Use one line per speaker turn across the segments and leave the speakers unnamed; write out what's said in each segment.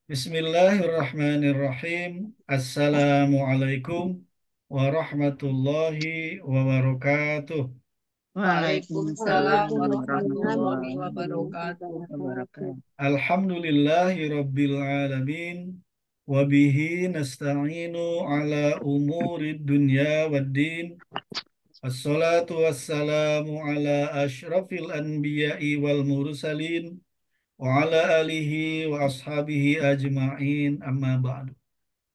Bismillahirrahmanirrahim. Assalamualaikum warahmatullahi wabarakatuh.
Waalaikumsalam
Waalaikumsalam
warahmatullahi
warahmatullahi
wabarakatuh.
wabarakatuh.
Alhamdulillahi rabbil alamin. Wabihi nasta'inu ala umuri dunya waddin. Assalatu wassalamu ala ashrafil anbiya'i wal mursalin. Wa ala alihi wa ashabihi ajma'in amma ba'du.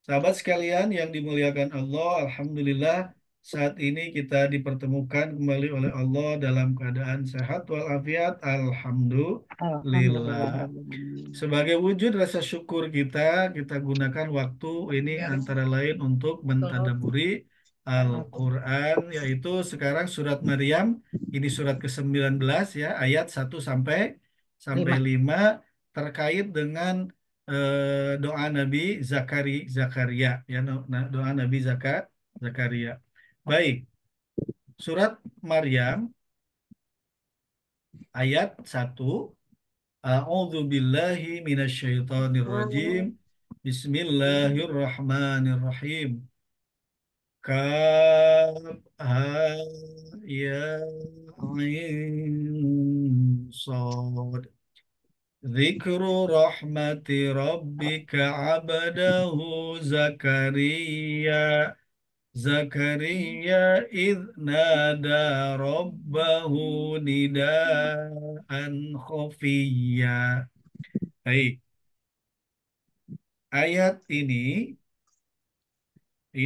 Sahabat sekalian yang dimuliakan Allah, Alhamdulillah saat ini kita dipertemukan kembali oleh Allah dalam keadaan sehat walafiat.
Alhamdulillah
Alhamdulillah.
Rabbil Alamin.
Sebagai wujud rasa syukur kita gunakan waktu ini antara lain untuk mentadabburi Al-Quran, yaitu sekarang surat Maryam, ini surat ke-19 ya, ayat 1 sampai
5.
5 terkait dengan doa Nabi Zakaria ya doa Nabi Zakaria. Baik, surat Maryam ayat 1. A'udzu billahi minasyaitonir rajim. Bismillahirrahmanirrahim. Kaf ha ya ain sad. Dzikru rahmati rabbika 'abdahu Zakaria. Zakaria idh nada rabbahu nidaan khafiyya. Baik, ayat ini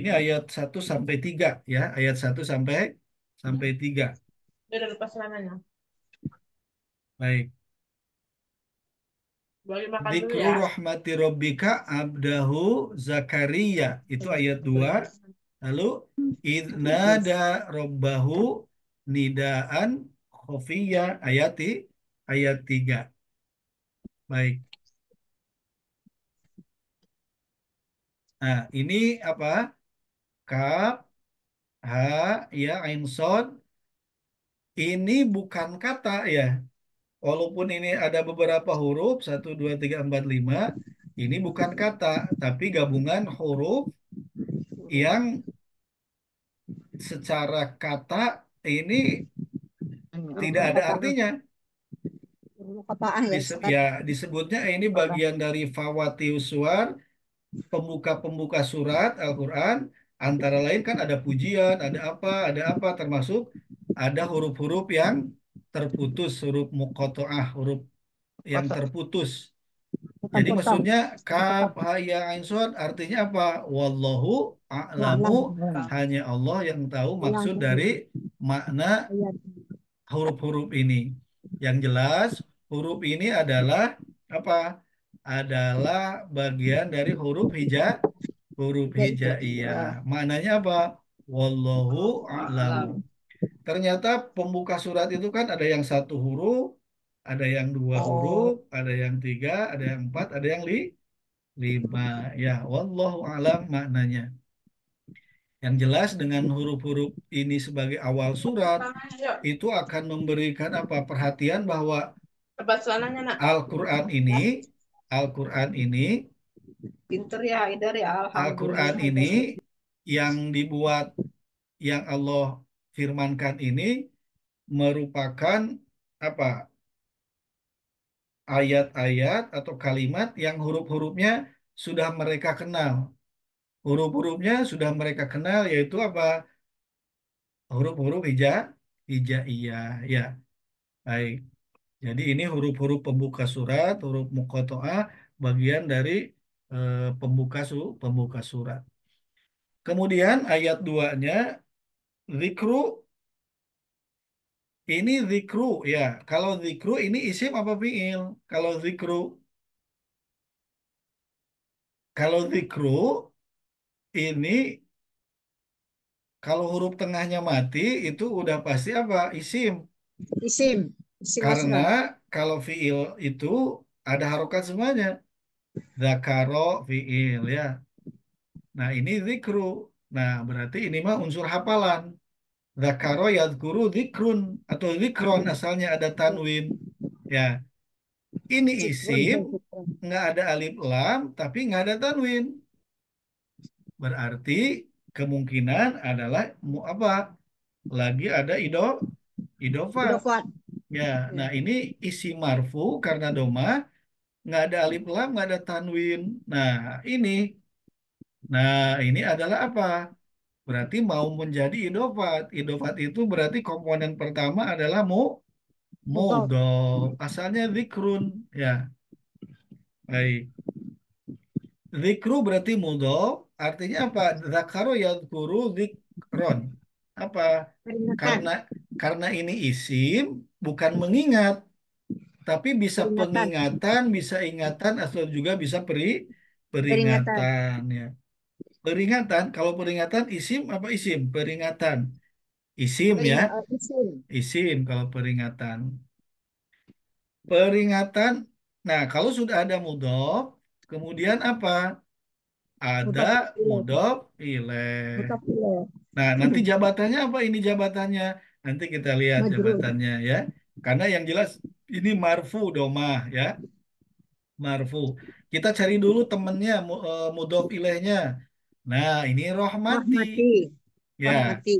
ayat 1 sampai 3 ya, ayat 1 sampai 3.
Udah lepas celananya.
Baik.
Boleh makan dulu
Dzikru
ya.
rahmati rabbika abdahu Zakaria itu ayat 2. Lalu idnada robbahu nidaan khofiyya ayat 3. Baik. Nah, ini apa? Kaf, ha, ya, ain sod. Ini bukan kata ya. Walaupun ini ada beberapa huruf, 1, 2, 3, 4, 5. Ini bukan kata, tapi gabungan huruf yang secara kata ini tidak ada artinya.
Kotaan ya,
Ya,
sekat.
disebutnya ini bagian dari Fawatius Suwar, pembuka-pembuka surat Al-Quran. Antara lain kan ada pujian, ada apa, termasuk ada huruf-huruf yang terputus, huruf muqatta'ah, huruf yang
Kotak.
terputus.
Bukan
Jadi
potong.
maksudnya kaf,
Kotak.
ha, ya, ain, shad artinya apa? Wallahu a'lamu,
Alam.
hanya Allah yang tahu
Yang
maksud dari makna
ayat.
huruf-huruf ini. Yang jelas, huruf ini adalah apa? Adalah bagian dari huruf
Itu.
hijaiyah. Maknanya apa? Wallahu a'lamu.
Alam.
Ternyata pembuka surat itu kan ada yang 1 huruf, ada yang 2 huruf,
Oh,
ada yang 3, ada yang 4, ada yang 5. Ya, wallahu a'lam maknanya. Yang jelas dengan huruf-huruf ini sebagai awal surat
Tangannya yuk.
itu akan memberikan apa perhatian bahwa
Lepas celananya nak.
Al-Quran ini Al-Quran ini
Pinter ya, Haidar ya.
Al-Quran
Alhamdulillah
ini
Haidar.
yang dibuat, yang Allah firmankan ini merupakan apa ayat-ayat atau kalimat yang huruf-hurufnya sudah mereka kenal. Huruf-hurufnya sudah mereka kenal, yaitu apa? Huruf-huruf hijaiyah ya. Baik. Jadi ini huruf-huruf pembuka surat, huruf muqatta'ah, bagian dari pembuka surat. Kemudian ayat 2-nya zikru, ini zikru ya. Kalau zikru ini isim apa fiil? Kalau zikru, kalau zikru ini kalau huruf tengahnya mati itu udah pasti apa? Isim.
isim. Isim
Karena
masroh.
kalau fiil itu ada harokat semuanya. Zakaro fiil ya. Nah, ini zikru. Nah, berarti ini mah unsur hafalan. Zakaro yadkuru zikrun atau zikron asalnya ada tanwin. Ya, Ini
Zikrun,
isim,
zikrun.
nggak ada alif lam, tapi nggak ada tanwin. Berarti kemungkinan adalah apa? Lagi ada idofat.
Idofat.
Ya, nah
Ya.
ini isi marfu karena doma, nggak ada alif lam, nggak ada tanwin. Ini, ini adalah apa? Berarti mau menjadi idofat. Idofat itu berarti komponen pertama adalah
Mudhof.
mudhof. Asalnya zikrun. Ya, baik. Zikru berarti mudhof. Artinya apa? Zakaro yadkuru zikron. Apa?
Peringatan.
Karena ini isim bukan mengingat, tapi bisa
Peringatan.
pengingatan, bisa ingatan, atau juga bisa
Peringatan.
peringatan. Ya. Peringatan. Kalau peringatan isim apa isim? Peringatan. Isim ya.
Isim.
Isim kalau peringatan. Peringatan. Nah, kalau sudah ada mudhof, kemudian apa? Ada
Mudhof ilaih.
mudhof ilaih.
Mudhof ilaih.
Nah, nanti jabatannya apa ini jabatannya? Nanti kita lihat
Majrur.
jabatannya ya. Karena yang jelas ini marfu domah ya, marfu. Kita cari dulu temennya mudhof ilaihnya. Nah, ini rohmati.
Rahmati.
Ya,
Rahmati.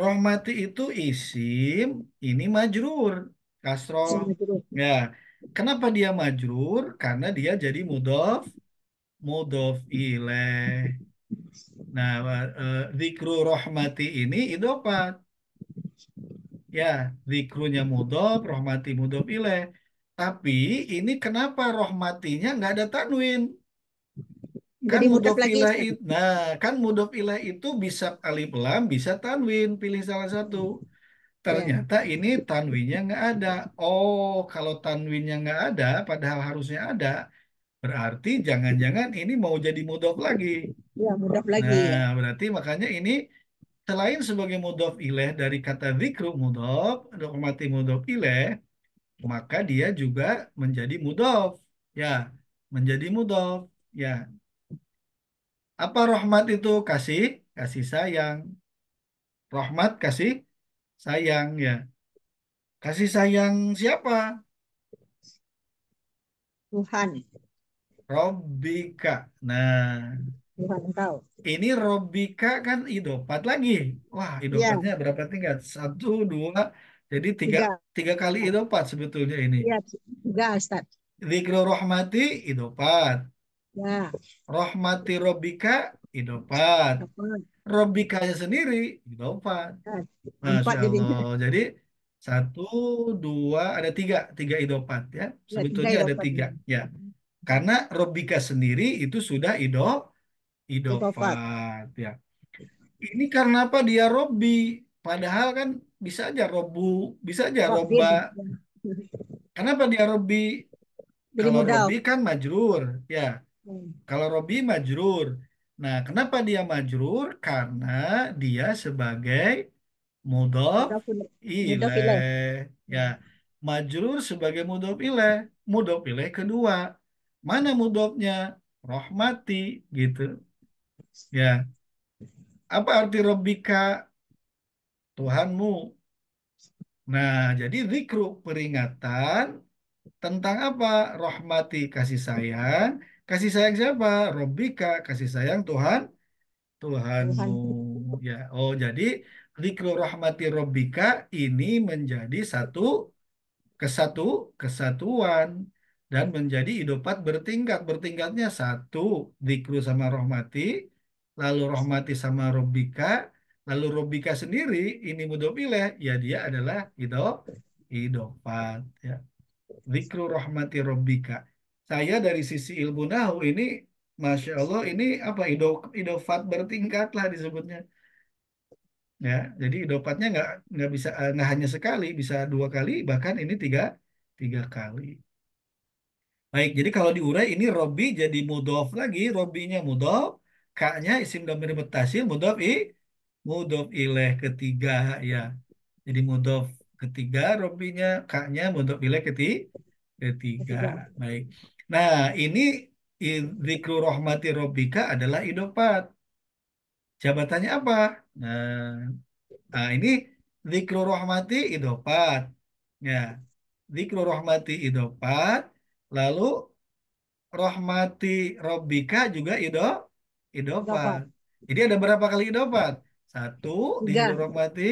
rohmati itu isim, ini majrur, kasroh.
Majrur.
Ya, kenapa dia majrur? Karena dia jadi mudhof ilaih. Nah, zikru rohmati ini idofat. Ya, zikrunya mudhof, rohmati mudhof ilaih. Tapi ini kenapa rohmatinya nggak ada tanwin? Kan
Jadi mudhof
mudhof
lagi,
ilaih
Ustaz.
itu, nah kan mudhof ilaih itu bisa alif lam, bisa tanwin. Pilih salah satu.
Ya.
Ternyata ini tanwinnya nggak ada. Oh, kalau tanwinnya nggak ada, padahal harusnya ada, berarti jangan-jangan ini mau jadi mudhof lagi.
Ya, mudhof lagi
Nah,
ya.
berarti makanya ini selain sebagai mudhof ilaih dari kata zikru mudhof, mati mudhof ilaih, maka dia juga menjadi mudhof. Ya, menjadi mudhof. Ya, apa rahmat itu? Kasih, kasih sayang. Rahmat kasih sayang ya. Kasih sayang siapa?
Tuhan.
Robbika. Nah,
Tuhan engkau.
ini Robbika kan idopat lagi. Wah,
Ya,
idopatnya berapa tingkat? Satu, dua, jadi tiga,
tiga.
tiga kali idopat sebetulnya ini.
Ya, tiga, Ustaz.
Zikru rohmati idopat.
Ya,
Rohmati Robbika idopat.
apa?
Robbikanya sendiri idopat.
Ya,
Masya
empat jadinya.
Allah. Jadi satu, dua, ada tiga, tiga idopat ya.
Ya, tiga
Sebetulnya ada tiga
idofat.
ya. Karena Robbika sendiri itu sudah
Idofat.
idofat ya. Ini karena apa dia Robbi? Padahal kan bisa aja Robu, bisa aja Robba.
Rabbin.
Kenapa dia Robbi?
Jadi
Kalau
mudhof.
Robbi kan majrur ya.
Hmm.
Kalau Robbi majrur. Nah, kenapa dia majrur? Karena dia sebagai mudhof
Mudhof mudhof ilaih.
ilaih. Ya, majrur sebagai mudhof ilaih. Mudhof ilaih kedua. Mana mudhofnya? Rohmati gitu. Ya, apa arti Robbika? Tuhanmu. Nah, jadi zikru peringatan tentang apa? Rohmati kasih sayang. Kasih sayang siapa? Robbika kasih sayang Tuhan Tuhanmu.
Tuhan.
Ya, oh jadi zikru rahmati Robbika ini menjadi satu kesatu kesatuan dan menjadi idopat bertingkat. Bertingkatnya satu zikru sama rahmati, lalu rahmati sama Robbika, lalu Robbika sendiri ini mudhof ya dia adalah idopat ya. Zikru rahmati Robbika. Saya dari sisi ilmu nahu ini, Masya Allah, ini apa idofat bertingkat lah disebutnya. Ya, jadi idopatnya nggak bisa nggak hanya sekali, bisa dua kali, bahkan ini tiga kali. Baik, jadi kalau diurai ini Robi jadi mudof lagi, Robinya mudof, kaknya isim dhamir mutasil, mudof ilaih ketiga ya. Jadi mudof ketiga, Robinya, kaknya mudof ilaih ketiga.
Ketiga.
Baik. Nah, ini zikru rahmati Robbika adalah idopat. Jabatannya apa? Nah, ini zikru rahmati idopat. Ya. Dzikru rahmati idofat, lalu rahmati robbika juga idofat.
Idofat.
Jadi ada berapa kali idofat? Satu, dzikru
3.
rahmati,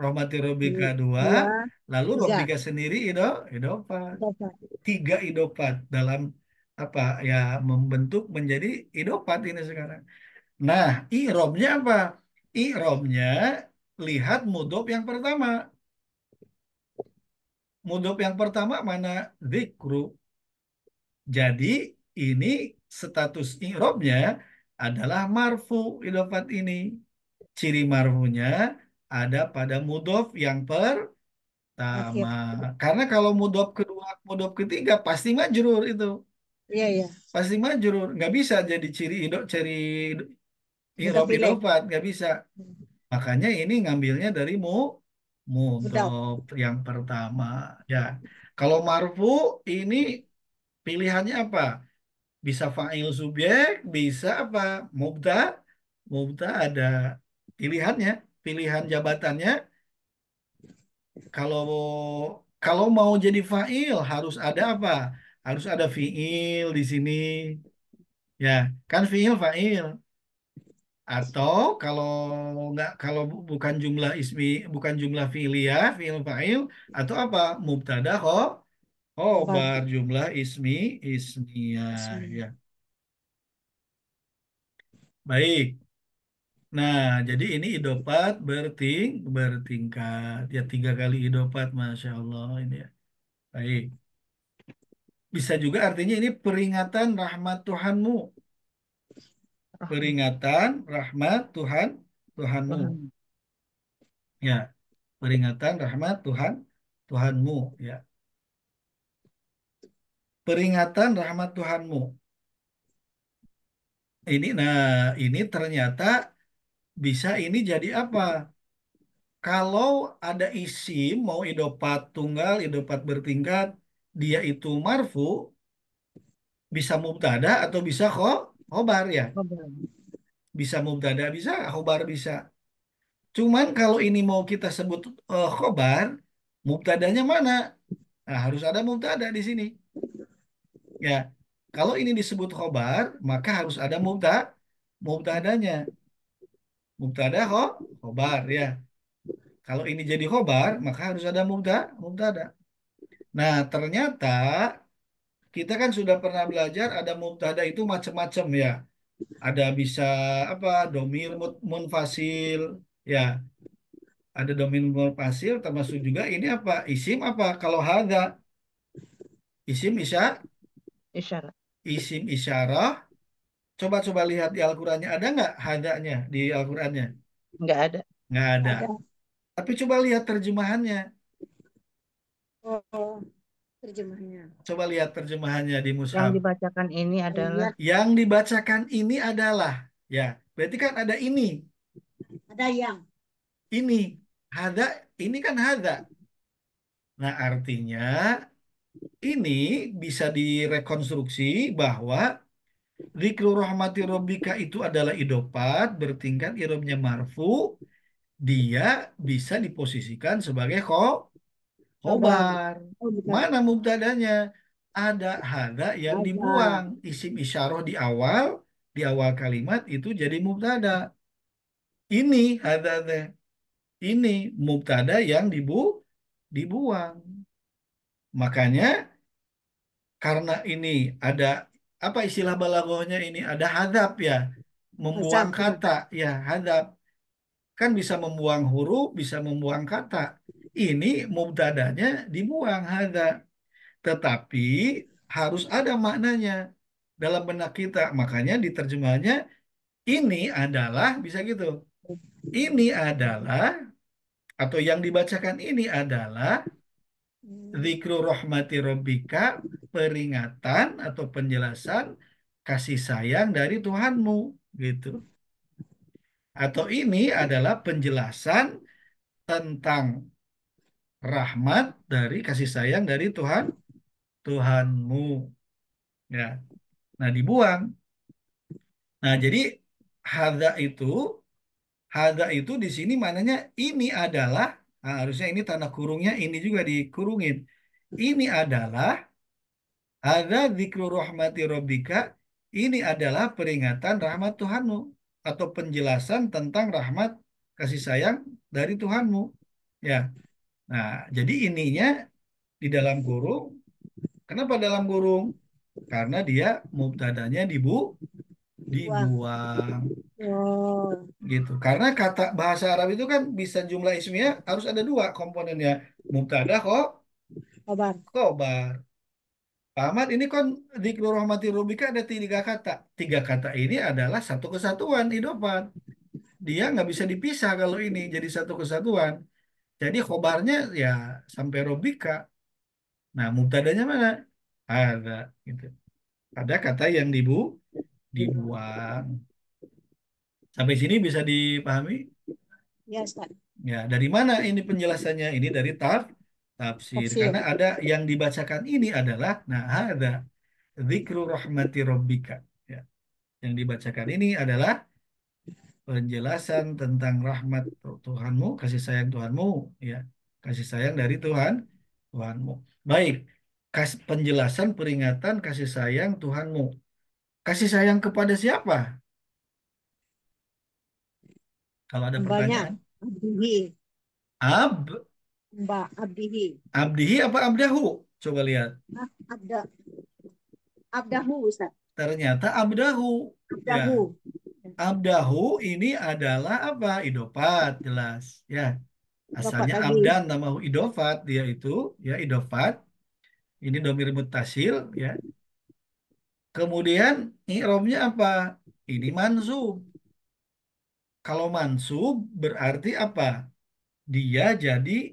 rahmati robbika dua,
Dua.
lalu
3.
robbika sendiri idofat.
Idofat.
Tiga idofat dalam apa ya, membentuk menjadi idofat ini sekarang. Nah, i'robnya apa? I'robnya lihat mudhof yang pertama. Mudhof yang pertama mana? Dzikru. Jadi ini status i'robnya adalah marfu idofat ini. Ciri marfunya ada pada mudhof yang pertama.
Akhir.
Karena kalau mudhof kedua, mudhof ketiga pasti majrur itu.
Iya, iya.
Pasti majrur. Nggak bisa jadi ciri i'rob
Mudofile.
idofat. Nggak bisa. Makanya ini ngambilnya dari
Mudaf.
mudhof yang pertama. Ya. Kalau marfu ini pilihannya apa? Bisa fa'il subjek, bisa apa? Mubta. Mubta ada pilihannya, pilihan jabatannya. Kalau kalau mau jadi fa'il harus ada apa? Harus ada fi'il di sini. Ya, kan fi'il fa'il. Atau kalau nggak, kalau bukan jumlah ismi, bukan jumlah fi'liyah, fi'il fa'il, atau apa? Mubtada
Khobar.
khobar, jumlah ismiyah.
Ismi.
Ya, baik. Nah, jadi ini idopat bertingkat. Ya, tiga kali idopat, Masya Allah ini ya. Baik. Bisa juga artinya ini peringatan rahmat Tuhanmu.
Rahmat.
Peringatan rahmat Tuhanmu.
Tuhan.
Ya, peringatan rahmat Tuhanmu. Ya, peringatan rahmat Tuhanmu. Ini ternyata bisa ini jadi apa? Kalau ada isim mau idopat tunggal, idopat bertingkat, dia itu marfu, bisa mubtada atau bisa khobar ya.
Khobar.
Bisa mubtada, bisa khobar bisa. Cuman kalau ini mau kita sebut khobar, mubtadanya mana? Nah, harus ada mubtada di sini. Ya, kalau ini disebut khobar, maka harus ada mubtadanya. Mubtada khobar ya. Kalau ini jadi khobar, maka harus ada mubtada. Nah, ternyata kita kan sudah pernah belajar ada mubtada itu macam-macam ya. Ada bisa apa? Domir munfasil ya. Ada domir munfasil termasuk juga ini apa? Isim apa? Kalau hadza isim
Isyarat.
isim isyarah. Coba-coba lihat di Al-Qur'annya ada nggak hadanya di Al-Qur'annya?
Nggak ada.
Nggak ada.
Ada.
Tapi coba lihat terjemahannya.
Oh, terjemahnya.
Coba lihat terjemahannya di
Yang
mushaf.
dibacakan ini adalah
Lihat.
Yang dibacakan ini adalah, ya, berarti kan ada
Ada yang.
ini, hada, ini kan hada. Nah, artinya ini bisa direkonstruksi bahwa dzikru rahmati rabbika itu adalah idopat, bertingkat irobnya marfu, dia bisa diposisikan sebagai
Khobar.
khobar.
Oh, bukan.
Mana mubtadanya? Ada hada yang dibuang.
Ada.
Isim isyarah di awal kalimat itu jadi mubtada. Ini hada teh. Ini mubtada yang dibuang. Makanya karena ini ada apa istilah balaghahnya ini ada hadap ya, membuang
Azab.
kata ya hadap. Kan bisa membuang huruf, bisa membuang kata. Ini mubtadanya dibuang hada. Tetapi harus ada maknanya dalam benak kita. Makanya di terjemahannya ini adalah bisa gitu. Ini adalah atau yang dibacakan ini adalah
Hmm.
dzikru rahmati rabbika, peringatan atau penjelasan kasih sayang dari Tuhanmu gitu. Atau ini adalah penjelasan tentang rahmat dari kasih sayang dari Tuhanmu ya. Nah, dibuang. Nah, jadi hadza itu hadza itu di sini maknanya ini adalah, nah, harusnya ini tanda kurungnya ini juga dikurungin. ini adalah ada dzikru rahmati rabbika, ini adalah peringatan rahmat Tuhanmu atau penjelasan tentang rahmat kasih sayang dari Tuhanmu. Ya. Nah, jadi ininya di dalam kurung. Kenapa dalam kurung? Karena dia mubtadanya
Buang.
dibuang
Oh,
gitu. Karena kata bahasa Arab itu kan bisa jumlah ismiyah harus ada dua komponennya. Mubtada kok
kabar.
khobar. Pak Ahmad, ini kan di rahmati Rubika ada tiga kata. Tiga kata ini adalah satu kesatuan idopat. Dia nggak bisa dipisah kalau ini jadi satu kesatuan. Jadi khobarnya ya sampai Rubika. Nah, mubtadanya mana? Ada gitu. Ada kata yang dibuang. Sampai sini bisa dipahami?
Ya, Ustaz.
Ya, dari mana ini penjelasannya? Ini dari tafsir.
Tafsir.
Karena ada yang dibacakan ini adalah, nah ada dzikru rahmati rabbika. Ya, yang dibacakan ini adalah penjelasan tentang rahmat Tuhanmu, kasih sayang Tuhanmu, ya, kasih sayang dari Tuhanmu. Baik, penjelasan peringatan kasih sayang Tuhanmu. Kasih sayang kepada siapa? Kalau ada
Mbaknya.
pertanyaan,
Abdihi.
ab,
Mbak Abdihi.
abdihi apa abdahu? Coba lihat.
Ah, Abdahu, Ustaz.
Ternyata abdahu. Ya,
Abdahu.
abdahu ini adalah apa? Idofat, jelas. Ya,
Dapat
asalnya
tadi.
abdan namahu idofat, dia itu ya idofat. Ini domir mutasil, ya. Kemudian i'rabnya apa? Ini mansub. Kalau mansub berarti apa? Dia jadi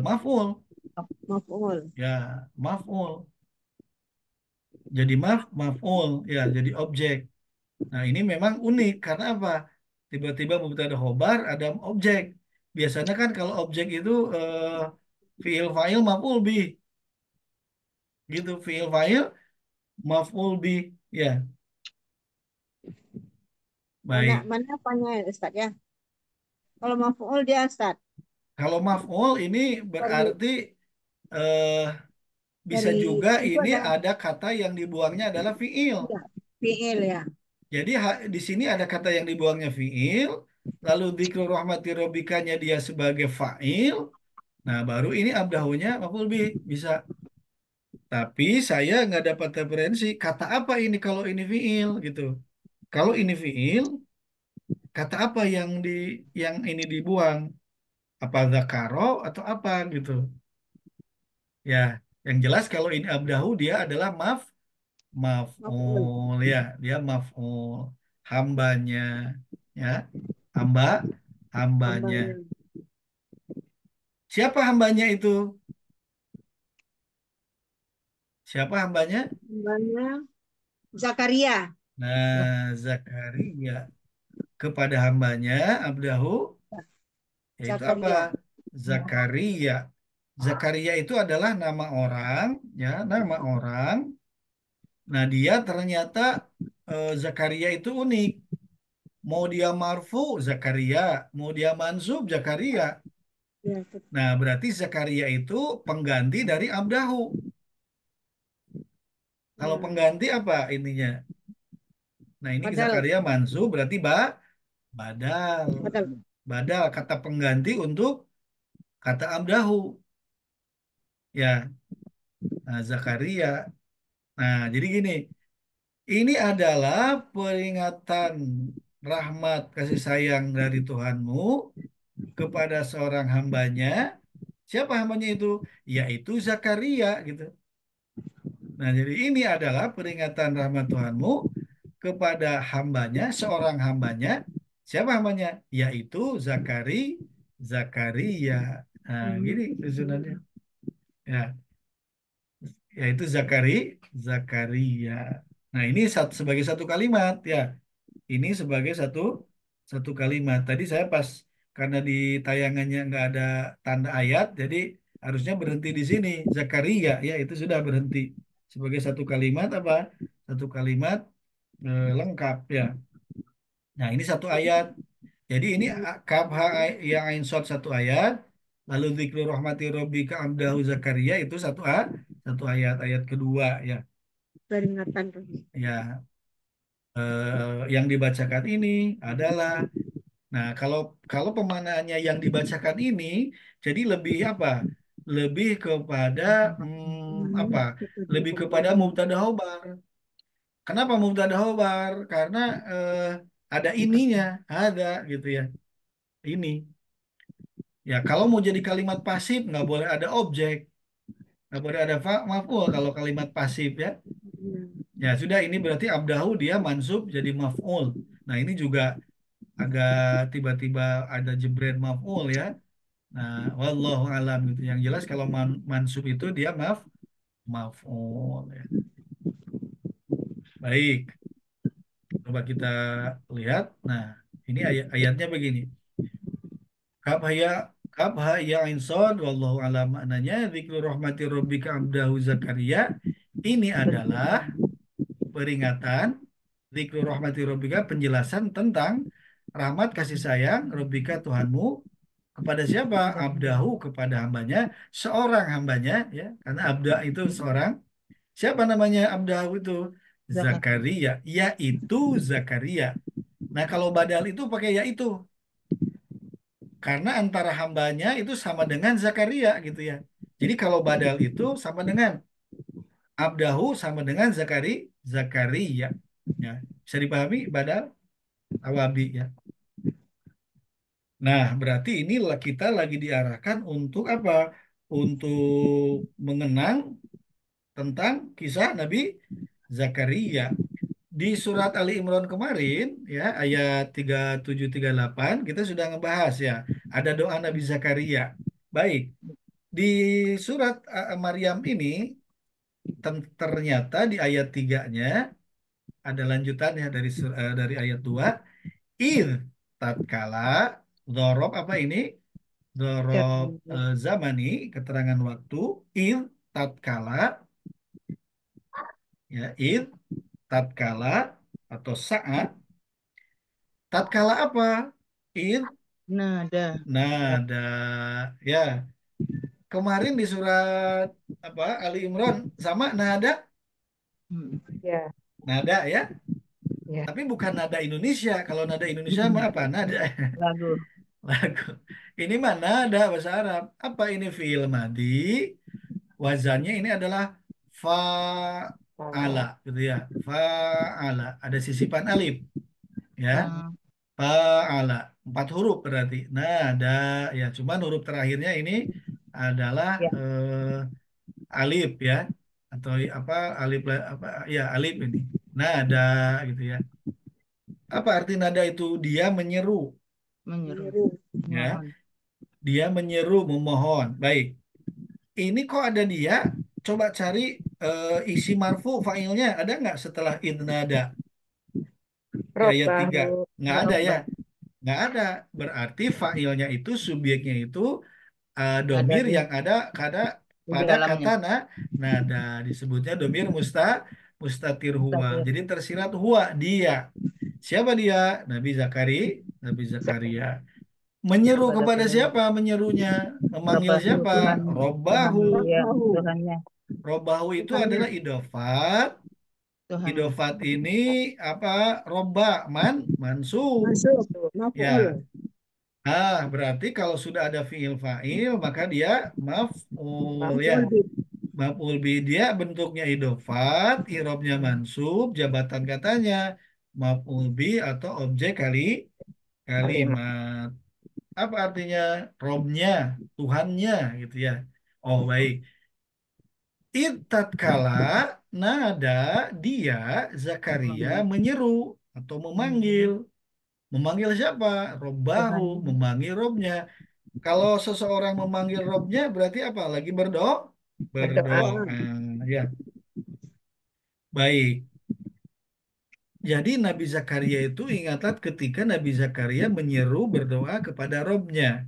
maf'ul.
Maf'ul.
Ya, maf'ul. Jadi maf'ul, ya, jadi objek. Nah, ini memang unik karena apa? Tiba-tiba mubtada khobar ada objek. Biasanya kan kalau objek itu fiil fa'il maf'ul bih, gitu. Fiil fa'il maf'ul bih, ya.
Mana
Baik.
mana apanya ya, Ustaz ya? Kalau maf'ul dia Ustaz
Kalau maf'ul ini
dari
berarti eh, bisa
dari
juga
itu
ini
ada
ada kata yang dibuangnya adalah fiil.
ya, fi'il ya.
Jadi di sini ada kata yang dibuangnya fiil, lalu dzikru rahmati rabbikanya dia sebagai fa'il. Nah, baru ini abdahunya maf'ul bih bisa. Tapi saya nggak dapat referensi kata apa ini kalau ini fiil gitu. Kalau ini fiil, kata apa yang ini dibuang? Apa zakaro atau apa gitu? Ya, yang jelas kalau ini abdahu dia adalah
Maf'ul.
maf'ul, ya, dia maf'ul, hambanya, ya, hamba hambanya.
Hambanya.
Siapa hambanya itu? Siapa hambanya?
Hambanya Zakaria.
Nah, Zakaria kepada hambanya abdahu yaitu apa?
Zakaria.
Zakaria. Zakaria itu adalah nama orang, ya, nama orang. Nah, dia ternyata Zakaria itu unik. Mau dia marfu Zakaria, mau dia mansub Zakaria.
Ya,
Nah, berarti Zakaria itu pengganti dari abdahu. Kalau
ya.
pengganti apa ininya? Nah, ini
Padahal
Zakaria mansub berarti badal.
padahal
Badal kata pengganti untuk kata abdahu. Ya, nah, Zakaria. Nah, jadi gini, ini adalah peringatan rahmat kasih sayang dari Tuhanmu kepada seorang hambanya. Siapa hambanya itu? Yaitu Zakaria gitu. Nah, jadi ini adalah peringatan rahmat Tuhanmu kepada hambanya, seorang hambanya. Siapa hambanya? Yaitu Zakaria. Nah, gini susunannya. Ya, yaitu Zakaria. Nah, ini sebagai satu kalimat ya. Ini sebagai satu satu kalimat. Tadi saya pas karena di tayangannya nggak ada tanda ayat, jadi harusnya berhenti di sini. Zakaria ya itu sudah berhenti sebagai satu kalimat apa? Satu kalimat lengkap ya. Nah, ini satu ayat. Jadi ini kaf ha yang ain shad satu ayat. Lalu dzikru rahmati rabbika abdahu Zakaria itu satu ayat, ayat kedua ya.
Peringatan.
Ya, yang dibacakan ini adalah, nah kalau kalau pemanaannya yang dibacakan ini jadi lebih apa? Lebih kepada apa? Lebih kepada mubtada khobar. Kenapa mubtada khobar? Karena eh, ada ininya, ada gitu ya. Ini. Ya, kalau mau jadi kalimat pasif nggak boleh ada objek, nggak boleh ada maf'ul kalau kalimat pasif ya. Ya sudah, ini berarti abdahu dia mansub jadi maf'ul. Nah ini juga agak tiba-tiba ada jebret maf'ul ya. Nah, wallahu alam gitu. Yang jelas kalau mansub itu dia maf'ul ya. Baik, coba kita lihat. Nah, ini ayatnya begini. Kabhaya kabhaya insod wallahu alam, maknanya dzikru rahmati rabbika abdahu Zakaria ini adalah peringatan, dzikru rahmati rabbika penjelasan tentang rahmat kasih sayang rabbika Tuhanmu kepada siapa? Abdahu, kepada hambanya, seorang hambanya ya, karena abda itu seorang. Siapa namanya abdahu itu?
Zakaria.
Zakaria, yaitu Zakaria. Nah, kalau badal itu pakai yaitu, karena antara hambanya itu sama dengan Zakaria gitu ya. Jadi kalau badal itu sama dengan abdahu sama dengan Zakaria. Ya, bisa dipahami badal awabi ya. Nah, berarti inilah kita lagi diarahkan untuk apa? Untuk mengenang tentang kisah Nabi Zakaria. Di surat Ali Imran kemarin ya ayat 3738 kita sudah ngebahas ya, ada doa Nabi Zakaria. Baik, di surat Maryam ini ternyata di ayat 3-nya ada lanjutannya dari ayat 2. Ir tatkala dzarab apa ini? Dzarab zamani, keterangan waktu. Ir tatkala ya, ir tatkala atau saat. Tatkala apa? Ir
Nada.
nada ya. Kemarin di surat apa Ali Imran sama nada,
Hmm.
Ya,
nada ya.
ya.
Tapi bukan nada Indonesia. Kalau nada Indonesia mah apa? Nada
Lagu.
lagu. Ini mah nada bahasa Arab. Apa ini fiil madi? Wazannya ini adalah fa'ala
Salah.
gitu ya. Fa'ala. Ada sisipan alif ya.
Pa-
Fa'ala. 4 huruf berarti. Nada ya. Cuman huruf terakhirnya ini adalah
Ya,
alif ya. Atau apa alif apa ya alif ini. Nada gitu ya. Apa arti nada itu? Dia menyeru
Menyeru.
menyeru.
ya.
Mohon.
Dia menyeru, memohon. Baik. Ini kok ada dia? Coba cari isi marfu fa'ilnya. Ada nggak setelah idnada di ayat 3?
Robahu.
Nggak ada ya?
Roba.
Nggak ada. Berarti fa'ilnya itu, subjeknya itu
Ada
domir
di
yang ada
di
pada kata
dalamnya.
nada. Disebutnya domir mustatir huwa.
Mustaqil.
Jadi tersirat huwa, dia. Siapa dia? Nabi Nabi Zakaria. Menyeru
Kepada
kepada
Tuhan.
siapa menyerunya? Memanggil
Robahu.
siapa?
Tuhan.
Robbahu.
Tuhan dia.
Robahu.
Tuhannya.
Robahu itu
Tuhannya.
adalah idofat.
Tuhannya.
Idofat ini apa? Roba, mansub.
Masuk.
Ya.
Maf'ul.
Berarti kalau sudah ada fiil fa'il maka dia maf'ul ya.
Maf'ul bih.
Maf'ul bi, dia bentuknya idofat, irobnya mansub, jabatan katanya maf'ul bi atau objek
Kalimat.
kalimat. Apa artinya robnya, Tuhannya gitu ya. Oh baik. Tatkala nada dia Zakaria
Memanggil.
menyeru atau memanggil. Memanggil siapa? Robbahu,
Tuhan.
memanggil Robnya. Kalau seseorang memanggil Robnya berarti apa? Lagi berdoa?
Berdoa.
Berdoa. Ya, baik. Jadi Nabi Zakaria itu ingatlah ketika Nabi Zakaria menyeru berdoa kepada Robnya.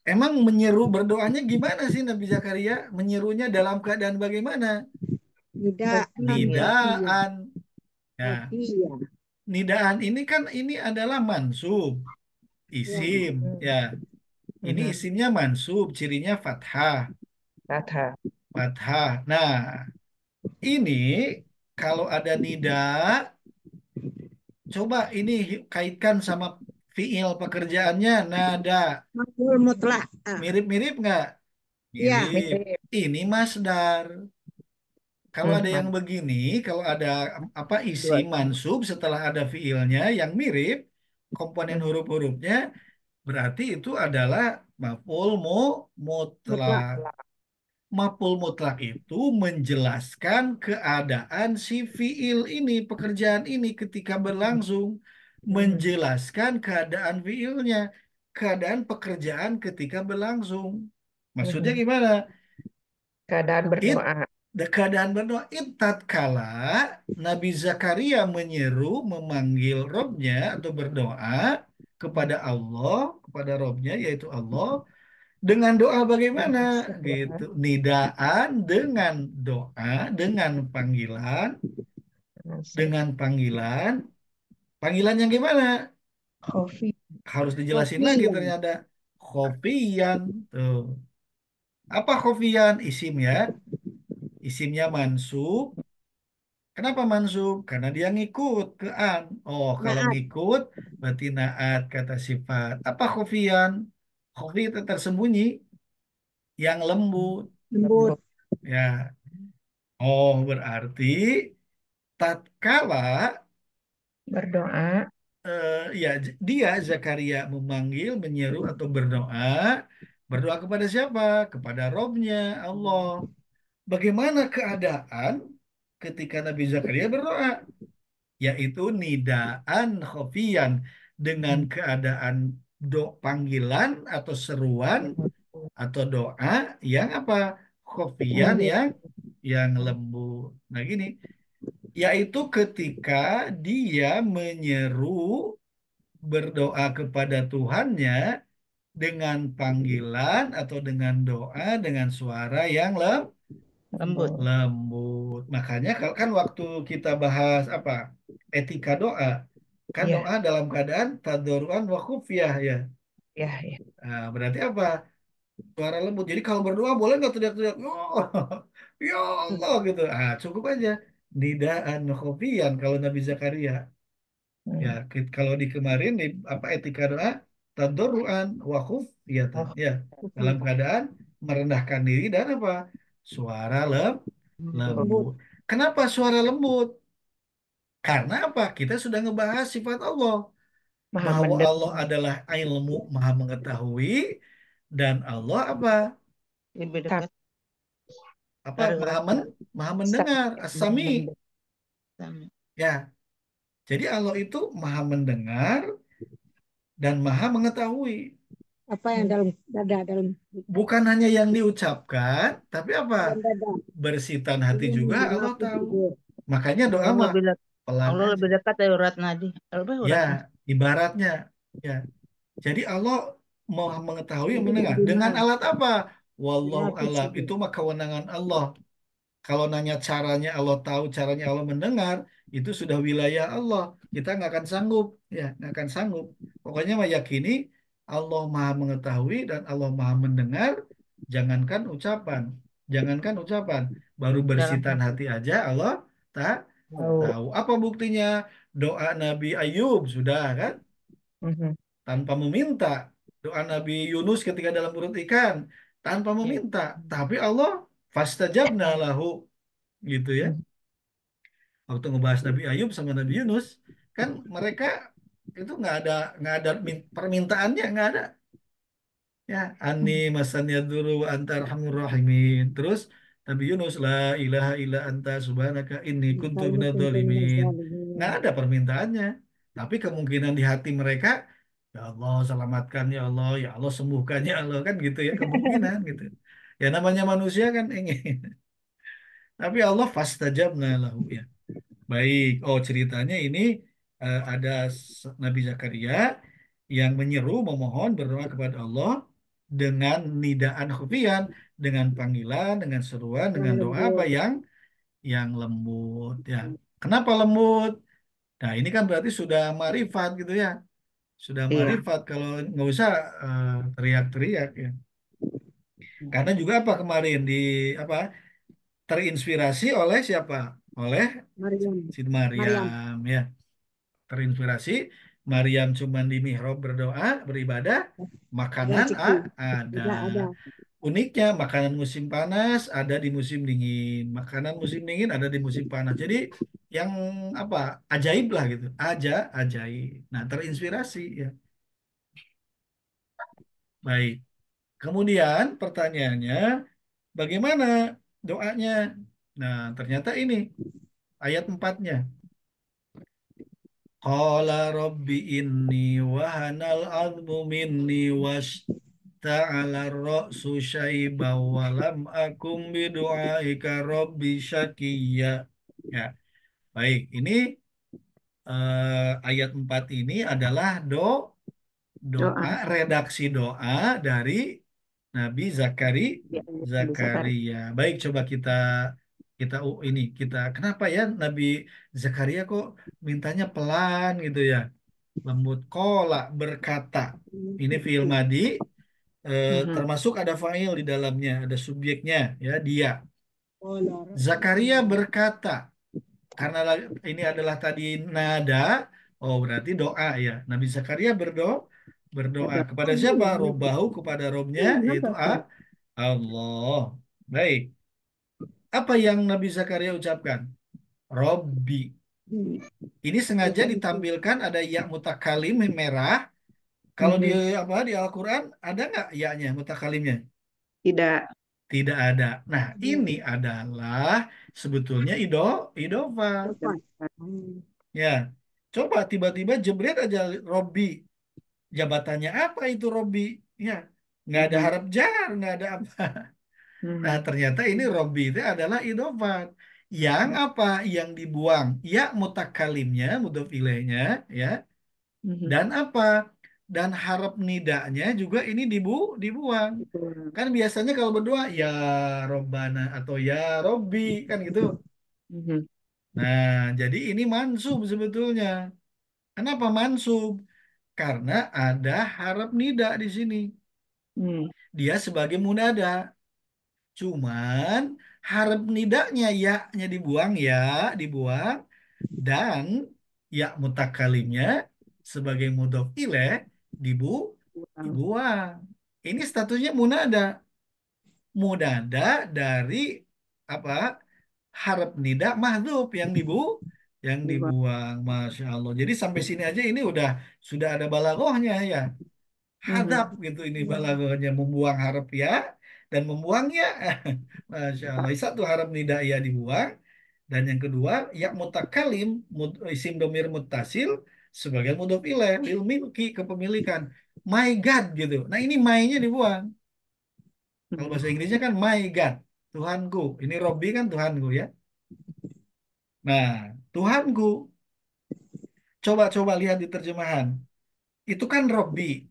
Emang menyeru berdoanya gimana sih Nabi Zakaria? Menyerunya dalam keadaan bagaimana?
Tidak.
Berpanggil.
Iya.
Nidaan. Ya,
Iya.
nidaan ini kan ini adalah mansub,
Ya.
isim, ya. Ini
Mhm.
isimnya mansub, cirinya fathah.
Fathah.
Fathah. Nah, ini kalau ada nida, coba ini kaitkan sama fiil pekerjaannya, nada.
Maf'ul mutlak. Ah,
Mirip-mirip nggak?
iya.
Mirip.
Mirip.
Ini masdar. Kalau ada yang
Mhm.
begini, kalau ada apa isi
Dua.
mansub setelah ada fiilnya yang mirip, komponen
Mhm.
huruf-hurufnya, berarti itu adalah maf'ul
Mutlak.
mutlak. Maf'ul mutlak itu menjelaskan keadaan si fiil ini, pekerjaan ini ketika berlangsung,
Mhm.
menjelaskan keadaan fiilnya, keadaan pekerjaan ketika berlangsung. Maksudnya
Mhm.
gimana?
Keadaan
It
berdoa.
keadaan berdoa it tatkala Nabi Zakaria menyeru memanggil Robnya atau berdoa kepada Allah, kepada Robnya yaitu Allah dengan doa bagaimana gitu,
Seruan.
nidaan dengan doa, dengan panggilan,
Seru.
dengan panggilan, panggilan yang gimana,
Khofi.
harus dijelasin lagi
Kopi.
ternyata khofiyan tuh. Apa khofiyan? Isim ya, isimnya mansub. Kenapa mansub? Karena dia ngikut ke an. Oh, kalau
Naat.
ngikut berarti naat kata sifat. Apa khofiyan? Khofi itu tersembunyi, yang lembut.
Lembut.
Lembut.
Ya. Oh, berarti tatkala
Berdoa.
ya dia Zakaria memanggil, menyeru atau berdoa, berdoa kepada siapa? Kepada Robnya Allah. Bagaimana keadaan ketika Nabi Zakaria berdoa? Yaitu nidaan khofiyan dengan
Mhm.
keadaan panggilan atau seruan atau doa yang apa? Khofiyan
Lembut.
yang lembut. Nah, gini, yaitu ketika dia menyeru berdoa kepada Tuhannya dengan panggilan atau dengan doa dengan suara yang
Lembut.
lembut. Makanya kalau kan waktu kita bahas apa etika doa, kan
Iya.
doa dalam keadaan tadoruan wa khufyah ya.
Ya, ya.
Nah, berarti apa? Suara lembut. Jadi kalau berdoa boleh nggak teriak-teriak, oh, ya Allah gitu. Ah, cukup aja. Nidaan khufiyan kalau Nabi Zakaria. Ya,
Hmm.
kalau di kemarin di apa etika doa tadoruan wa khufyatan.
Oh.
Ya, dalam
Kopi.
keadaan merendahkan diri dan apa? Suara
Lembut.
Lembut.
lembut. Kenapa suara lembut? Karena apa? Kita sudah ngebahas sifat Allah
Maha
bahwa Allah
mendengar.
adalah ilmu, maha mengetahui dan Allah apa?
Lebih dekat
Apa
dari
maha
rasa.
maha
Sama.
mendengar, as-sami.
Mendengar. Sama.
Ya, jadi Allah itu maha mendengar dan maha mengetahui.
Apa yang
Hmm.
dalam dada, dalam
Bukan hanya yang diucapkan, tapi apa?
dalam dada.
Bersitan hati
Jadi
juga
mendengar
Allah tahu.
tidur.
Makanya doa
Allah
mah
lebih dekat.
pelan
Allah
aja.
lebih dekat dari urat nadi. Apa
Ya,
urat nadi?
ibaratnya. Ya, jadi Allah maha mengetahui yang
Jadi
mendengar. Dengan
mendengar.
alat apa? Wallahu
Dengar
alam.
tidur.
Itu mah kewenangan Allah. Kalau nanya caranya Allah tahu, caranya Allah mendengar, itu sudah wilayah Allah. Kita nggak akan sanggup, ya, nggak akan sanggup. Pokoknya meyakini Allah Maha mengetahui dan Allah Maha mendengar. Jangankan ucapan, jangankan ucapan, baru
Dalam
bersitan
hati.
hati aja Allah tak
Tahu.
tahu. Apa buktinya? Doa Nabi Ayub sudah kan,
Mhm.
tanpa meminta. Doa Nabi Yunus ketika dalam perut ikan tanpa
Ya.
meminta, tapi Allah fastajabna lahu gitu ya.
Mhm.
Waktu ngebahas Nabi Ayub sama Nabi Yunus, kan mereka itu nggak ada permintaannya nggak ada. Ya, ani masannya dulu antar arhamur rahimin. Terus Nabi Yunus la ilaha illa anta subhanaka inni kuntu
Misalnya contohnya
minadzalimin. Nggak
soal
ada permintaannya. Tapi kemungkinan di hati mereka, ya Allah selamatkan ya Allah sembuhkan ya Allah kan gitu ya kemungkinan gitu. Ya namanya manusia kan ingin. Tapi Allah fastajabna lahu ya. Baik, oh ceritanya ini ada Nabi Zakaria yang menyeru, memohon, berdoa kepada Allah dengan nidaan khufiyan, dengan panggilan, dengan seruan,
yang
dengan doa apa
lembut.
yang lembut ya. Kenapa lembut? Nah, ini kan berarti sudah marifat gitu ya. sudah
Iya.
marifat kalau nggak usah teriak-teriak ya. Karena juga apa kemarin di apa terinspirasi oleh siapa? Oleh
Maryam.
Siti
Maryam.
Maryam ya. Terinspirasi Maryam cuman di mihrab berdoa, beribadah,
Dan
makanan
ciki.
ada.
Ada.
Uniknya makanan musim panas ada di musim dingin, makanan musim dingin ada di musim panas. Jadi yang apa ajaib lah gitu, ajaib. Nah terinspirasi ya. Baik. Kemudian pertanyaannya, bagaimana doanya? Nah ternyata ini ayat empatnya. Qala rabbi inni wahanal azmu minni washta'ala ar-ra'su syaiba wa lam akum bidu'aika rabbi syakiyya. Ya, baik. Ini ayat 4 ini adalah doa,
Doa.
redaksi doa dari Nabi
Ya, bisa kan.
Zakaria. Baik, coba kita kita ini kita kenapa ya Nabi Zakaria kok mintanya pelan gitu ya? Lembut kola berkata. Ini fiil madi
Mhm.
termasuk ada fa'il di dalamnya, ada subjeknya ya dia.
Olah.
Zakaria berkata karena ini adalah tadi nada, oh berarti doa ya. Nabi Zakaria berdoa
Ada.
kepada siapa? Robbahu kepada Robnya yaitu Allah. Baik. Apa yang Nabi Zakaria ucapkan? Robbi. Ini sengaja ditampilkan ada ya mutakalim merah. Kalau di
Mhm.
apa di Al-Quran ada nggak ya-nya mutakalimnya?
Tidak.
Tidak ada. Nah, ini adalah sebetulnya idofa.
Depan.
Ya, coba tiba-tiba jebret aja Robbi. Jabatannya apa itu Robbi? Ya, nggak ada
Mhm.
harap jar, nggak ada apa. Nah,
Mhm.
ternyata ini Robbi itu adalah idofat. Yang apa? Yang dibuang. Ya, mutakalimnya, mudhof ilaihnya, ya.
Mhm.
Dan apa? Dan harap nidanya juga ini dibuang.
Itu.
Kan biasanya kalau berdoa ya Robbana atau ya Robbi kan gitu.
Mhm.
Nah, jadi ini mansub sebetulnya. Kenapa mansub? Karena ada harap nida di sini.
Mhm.
Dia sebagai munada. Cuman harap nidanya ya-nya dibuang ya, dibuang dan ya mutakalimnya sebagai mudhof ilaih dibu
Kurang.
dibuang. Ini statusnya munada. Munada dari apa? Harap nida mahdzuf yang
Di bawah.
dibuang. Masya Allah. Jadi sampai sini aja ini sudah ada balaghahnya ya. Hadap
Mhm.
gitu ini balaghahnya membuang harap ya dan membuangnya. Masya Allah. Satu harap nida ya dibuang dan yang kedua ya mutakalim isim domir muttasil sebagai mudhof ilaih lil milki kepemilikan. My God gitu. Nah ini my-nya dibuang. Kalau
Mhm.
bahasa Inggrisnya kan my God, Tuhanku. Ini Robbi kan Tuhanku ya. Nah, Tuhanku, coba-coba lihat di terjemahan. Itu kan Robbi.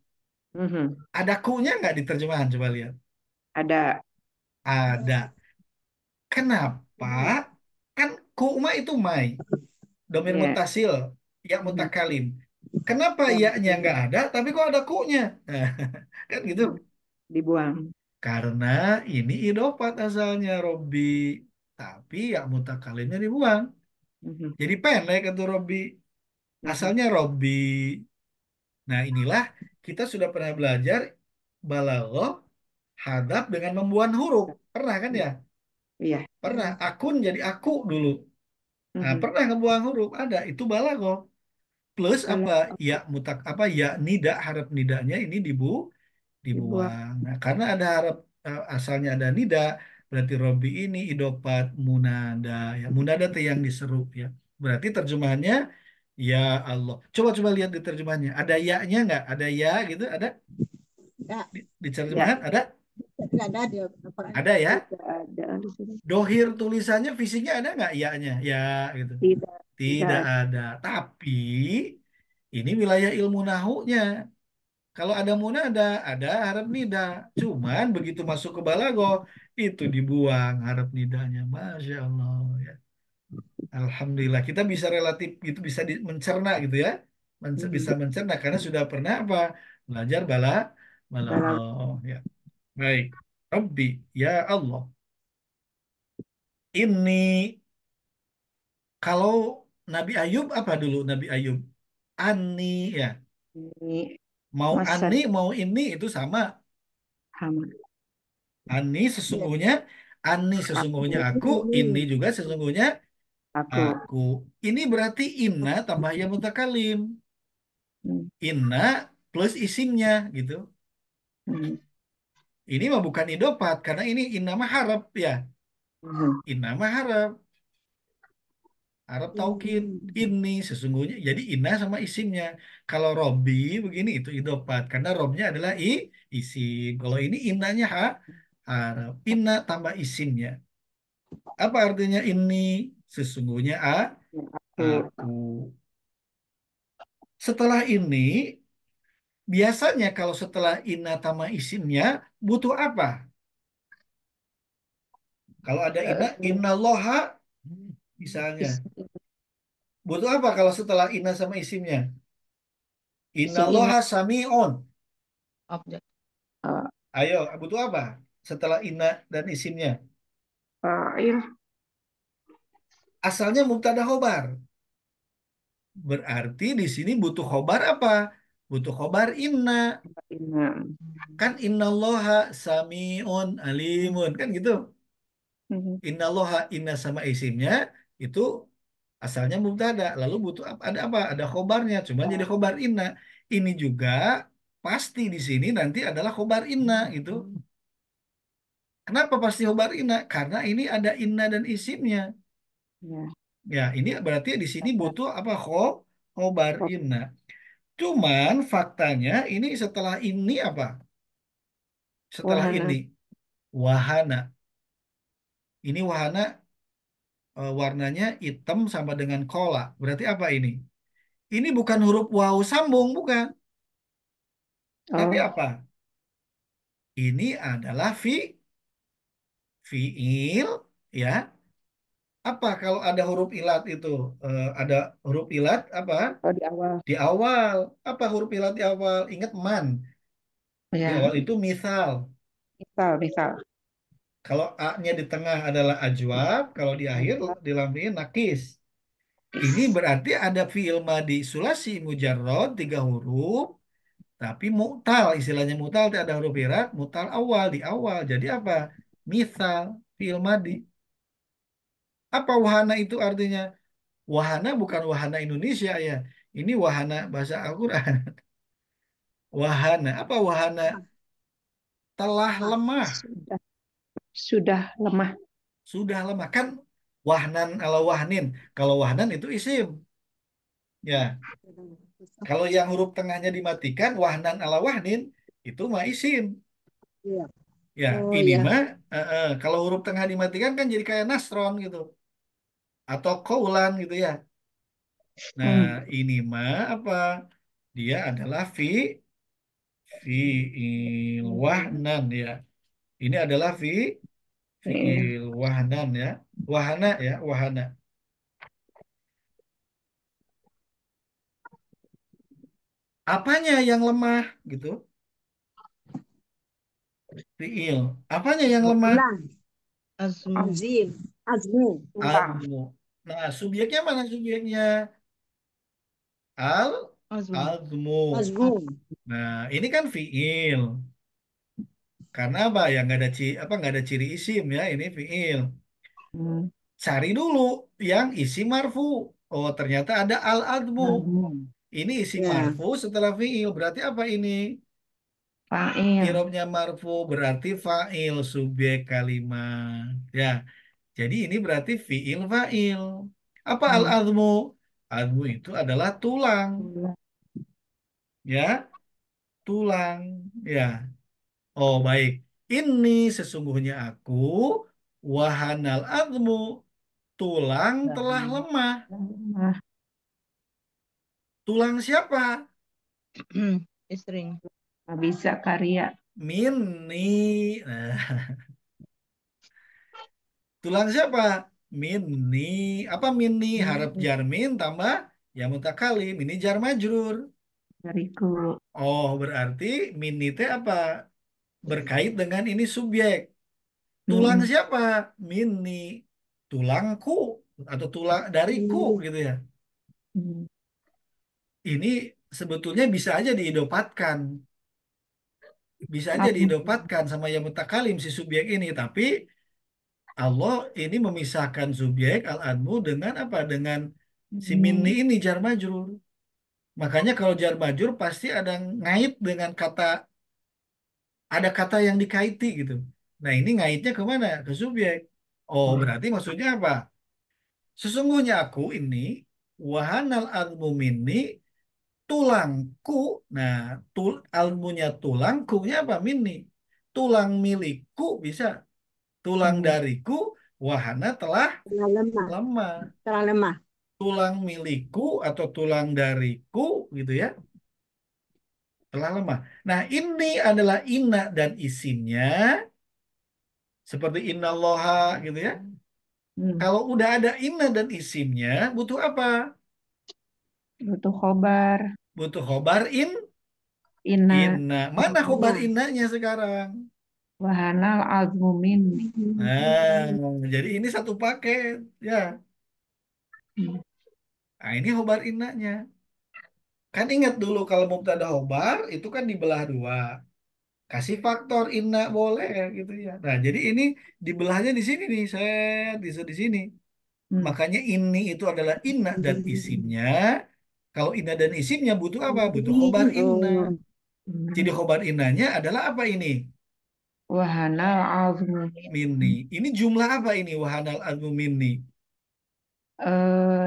Mhm.
Ada ku-nya nggak di terjemahan? Coba lihat.
Ada.
Ada. Kenapa? Kan ku-ma itu my. Domir
Ya.
mutasil. Ya
Mhm.
mutakalim. Kenapa ya-nya nggak ada, tapi kok ada ku-nya? Nah, kan gitu.
Dibuang.
Karena ini idofat asalnya Robbi. Tapi ya mutakalimnya dibuang.
Mhm.
Jadi pendek itu Robbi.
Mhm.
Asalnya Robbi. Nah, inilah kita sudah pernah belajar balaghah hadap dengan membuang huruf. Pernah kan ya?
Iya.
Pernah. Akun jadi aku dulu. Nah,
Mhm.
pernah ngebuang huruf. Ada. Itu balaghah. Plus
Kalau
apa? Ya mutak apa? Ya nida harap nidanya ini
Dibuang.
dibuang. Nah, karena ada harap asalnya ada nida, berarti Robi ini idopat munada. Ya, munada itu yang diseru ya. Berarti terjemahannya ya Allah. Coba-coba lihat di terjemahannya. Ada ya-nya nggak? Ada ya gitu? Ada
enggak,
di
Ya.
terjemahan? Ada?
enggak ada di Al-Quran.
Ada ya?
Tidak ada di sini.
Dohir tulisannya fisiknya ada nggak ya-nya? Ya gitu.
Tidak. Tidak
Tidak
ada.
ada. Tapi ini wilayah ilmu nahunya. Kalau ada munada, ada harap nida. Cuman begitu masuk ke balago, itu dibuang harap nidanya. Masya Allah. Ya. Alhamdulillah. Kita bisa relatif gitu, bisa mencerna gitu ya.
Hmm.
bisa mencerna karena sudah pernah apa? Belajar balagha.
Dalam
Ya. Baik. Rabbi, ya Allah. Ini kalau Nabi Ayub apa dulu Nabi Ayub? Ani ya.
ini
Mau
masad
ani mau ini itu sama.
hama.
Ani
Ya.
sesungguhnya, ani
Aku,
sesungguhnya aku, ini
Ini.
juga sesungguhnya
aku.
aku. Ini berarti inna tambah ya mutakalim.
Hmm.
Inna plus isimnya gitu.
Hmm.
Ini mah bukan idopat karena ini inna mah harap ya.
Hmm.
Inna mah harap. Harap taukid.
Ini.
Ini sesungguhnya. Jadi inna sama isimnya. Kalau Robi begini itu idopat karena robnya adalah isim. Kalau ini innanya harap. Inna tambah isimnya. Apa artinya ini? Sesungguhnya
Aku.
aku. Setelah ini, biasanya kalau setelah inna tambah isimnya, butuh apa? Kalau ada inna,
Eh,
innallaha, misalnya.
is,
Butuh apa kalau setelah inna sama isimnya?
isim ingat
Innallaha sami'un.
Objek.
uh,
Ayo, butuh apa? Setelah inna dan isimnya.
fa'il
Asalnya mubtada khobar. Berarti di sini butuh khobar apa? Butuh khobar inna.
inna.
Kan innallaha sami'un alimun. Kan gitu.
Hmm.
Innallaha inna sama isimnya itu asalnya mubtada. Lalu butuh ada apa? Ada khobarnya. Cuma jadi khobar inna. Ini juga pasti di sini nanti adalah khobar inna gitu. Kenapa pasti khobar inna? Karena ini ada inna dan isimnya.
Ya.
Ya, ini berarti di sini
Kata
butuh apa? Khobar
kok
inna. Cuman faktanya ini setelah ini apa? Setelah
wahana.
ini wahana. Ini wahana warnanya hitam sama dengan kola. Berarti apa ini? Ini bukan huruf waw sambung, bukan. Tapi
Oh,
apa? Ini adalah fiil, ya. Apa kalau ada huruf ilat itu? Ada huruf ilat apa?
oh di awal.
Di awal. Apa huruf ilat di awal? Ingat man. Di
Ya,
awal itu misal.
misal.
Kalau A-nya di tengah adalah ajwab, kalau di akhir
Ajwa,
dilampirkan nakis. Ini
is.
berarti ada fiil madi sulasi mujarrod tiga huruf, tapi mu'tal istilahnya mu'tal itu ada huruf irat, mu'tal awal di awal. Jadi apa? Misal fiil madi. Apa wahana itu artinya? Wahana bukan wahana Indonesia ya. Ini wahana bahasa Al-Qur'an. Wahana. Apa wahana? Telah lemah.
Sudah lemah.
Sudah lemah. Kan wahnan ala wahnin. Kalau wahnan itu isim. Ya. Kalau yang huruf tengahnya dimatikan, wahnan ala wahnin, itu mah isim.
Iya.
Ya,
Oh
ini
ya.
mah kalau huruf tengah dimatikan kan jadi kayak nasron gitu. Atau kaulan gitu ya. Nah,
Hmm.
ini mah apa? Dia adalah fi'il wahnan ya. Ini adalah
Iya.
fi'il wahnan ya. Wahana ya, wahana. Apanya yang lemah gitu? Fi'il. Apanya yang lemah?
Tulang.
Oh,
Azim. Azmu.
tulang.
Azmu. Nah, subjeknya mana subjeknya? Al
Azmu.
azmu.
Azmu.
Nah, ini kan fiil. Karena apa? Ya nggak ada ciri isim ya. Ini fiil.
Hmm.
Cari dulu yang isim marfu. Oh, ternyata ada al azmu.
Hmm.
Ini isim
Ya.
marfu setelah fiil. Berarti apa ini?
Fa'il.
Irobnya marfu berarti fa'il subjek kalimat. Ya. Jadi ini berarti fiil fa'il. Apa al
Hmm.
azmu? Azmu itu adalah tulang.
Tulang.
Ya, tulang. Ya. Oh baik, ini sesungguhnya aku wahanal azmu tulang telah lemah.
Lemah.
Tulang siapa?
Istri.
Nggak bisa karya.
Mini. Nah, tulang siapa? Mini. Apa mini? Harap
Hmm.
jarmin tambah Ya mutakalim ini jar majrur.
Bariku.
Oh, berarti mini teh apa? Berkait dengan ini subjek. Tulang
Mm-mm.
siapa? Mini. Tulangku atau tulang dariku gitu ya.
Mm.
Ini sebetulnya bisa aja diidopatkan. Bisa aja
Apa?
diidopatkan sama yang mutakalim si subjek ini, tapi Allah ini memisahkan subjek al-admu dengan apa? Dengan si mini
Mm.
ini jar majrur. Makanya kalau jar majrur pasti ada ngait dengan kata, ada kata yang dikaiti gitu. Nah ini ngaitnya kemana? Ke subjek. Oh berarti maksudnya apa? Sesungguhnya aku ini wahanal admu minni tulangku. Nah almunya tulangku-nya apa? Minni. Tulang milikku bisa. Tulang
Mm.
dariku wahana telah
Terlalu lemah.
lemah.
Terlalu lemah.
Tulang milikku atau tulang dariku gitu ya telah lemah. Nah ini adalah inna dan isimnya seperti innallaha gitu ya.
Mm.
Kalau udah ada inna dan isimnya butuh apa?
Butuh khobar.
Butuh khobar
Inna.
inna. Mana khobar
Nah.
innanya sekarang?
Wahanal azmu minni.
Nah, jadi ini satu paket ya.
Mm.
Nah, ini khobar innanya. Kan ingat dulu kalau mubtada khobar itu kan dibelah dua. Kasih faktor inna boleh gitu ya. Nah, jadi ini dibelahnya di sini nih, saya di sini.
Mm.
Makanya ini itu adalah inna dan isimnya. Kalau inna dan isimnya butuh apa? Butuh khobar inna.
Oh.
Jadi
Mm.
khobar innanya adalah apa ini?
Wahanal azmu
Mini.
minni.
Ini jumlah apa ini? Wahanal azmu mini.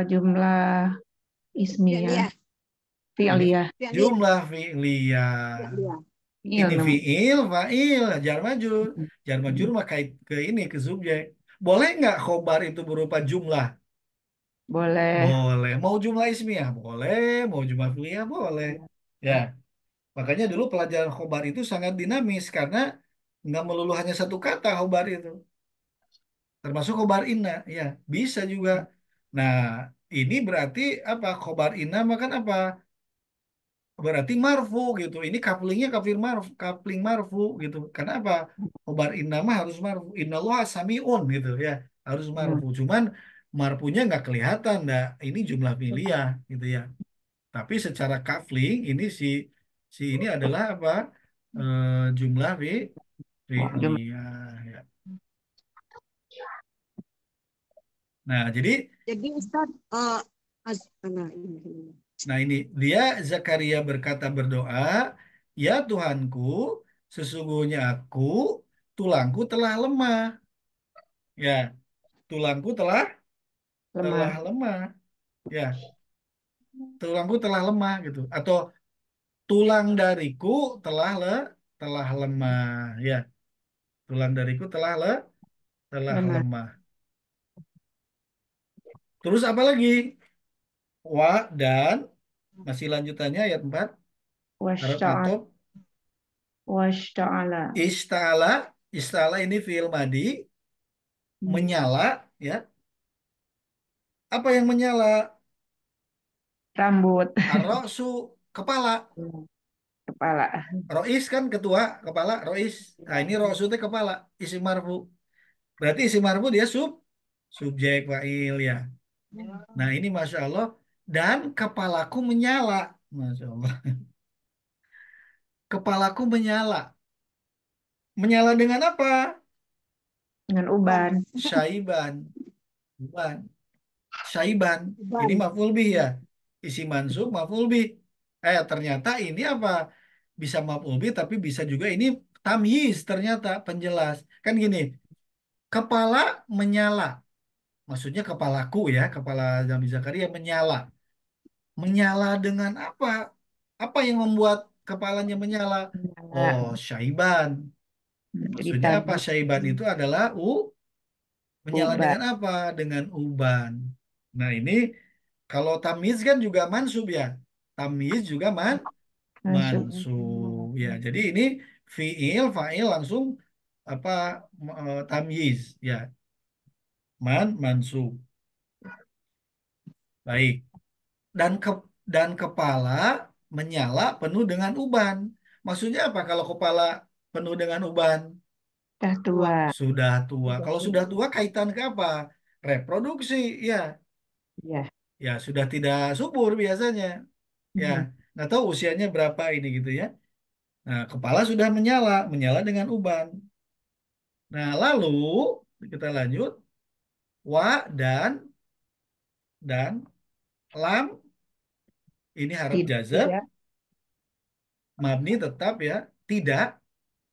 Jumlah
Ya,
ismiyah.
lihat.
Ini
Fi'liyah.
Ya, lihat.
jumlah fi'liyah.
Ya, lihat.
Ini
Fi'il namanya.
fi'il, fa'il, jar majur. Jar majur
Mm.
mah kait ke ini, ke subjek. Boleh nggak khobar itu berupa jumlah?
Boleh.
Boleh. Mau jumlah ismiyah? Boleh. Mau jumlah fi'liyah? Boleh. Ya, makanya dulu pelajaran khobar itu sangat dinamis karena nggak melulu hanya satu kata khobar itu. Termasuk khobar inna. Ya, bisa juga. Nah, ini berarti apa? Khobar inna makan apa? Berarti marfu gitu. Ini couplingnya coupling marfu gitu. Karena apa? Khobar inna mah harus marfu. Innallaha samiun gitu ya. Harus
Mm.
marfu. Cuman marfunya nggak kelihatan. Nah, ini jumlah fi'liyah gitu ya. Tapi secara coupling ini si ini adalah apa? Jumlah
Jumlah.
fi'liyah ya. Nah, jadi
Jadi Ustaz, ini.
nah ini dia Zakaria berkata berdoa, "Ya Tuhanku, sesungguhnya aku tulangku telah lemah." Ya, tulangku telah
Lemah.
lemah. Ya, tulangku telah lemah gitu. Atau tulang dariku telah lemah. Ya, tulang dariku telah
Lemah.
lemah. Terus apa lagi? Wa dan masih lanjutannya ayat 4 harap
Washta'ala.
atop
Washta'ala.
istala istala ini fiil madi
Hmm.
menyala ya. Apa yang menyala?
Rambut.
Ar-ra'su kepala.
Kepala.
Rois kan ketua, kepala Rois. Nah, ini ra'su itu kepala, isim marfu. Berarti isim marfu dia subjek fa'il ya. Nah, ini Masya Allah dan kepalaku menyala. Masya Allah. Kepalaku menyala. Menyala dengan apa?
Dengan
Ban.
uban.
Syaiban. Bukan. Syaiban. Ini
Ban.
maf'ul bih ya. Isi mansub maf'ul bih. Ternyata ini apa? Bisa maf'ul bih tapi bisa juga ini tamyiz ternyata penjelas. Kan gini, kepala menyala. Maksudnya kepalaku ya, kepala Nabi Zakaria menyala. Menyala dengan apa? Apa yang membuat kepalanya menyala?
Nyala.
Oh, syaiban.
Jadi
Maksudnya apa?
tadi
Syaiban itu adalah menyala
uban.
dengan apa? Dengan uban. Nah, ini kalau tamyiz kan juga mansub ya. Tamyiz juga
Masuk.
mansub ya. Jadi ini fiil, fa'il langsung apa tamyiz ya. Mansub. Baik. dan ke dan kepala menyala penuh dengan uban. Maksudnya apa kalau kepala penuh dengan uban?
Dah
Tua.
tua.
Sudah tua.
Sudah
Kalau
tua.
sudah tua kaitan ke apa? Reproduksi, ya.
Iya.
Ya, sudah tidak subur biasanya. Ya,
Mhm.
nggak tahu usianya berapa ini gitu ya. Nah, kepala sudah menyala, menyala dengan uban. Nah, lalu kita lanjut. Wa dan lam ini harap jazm,
Tidak.
mabni tetap ya. Tidak,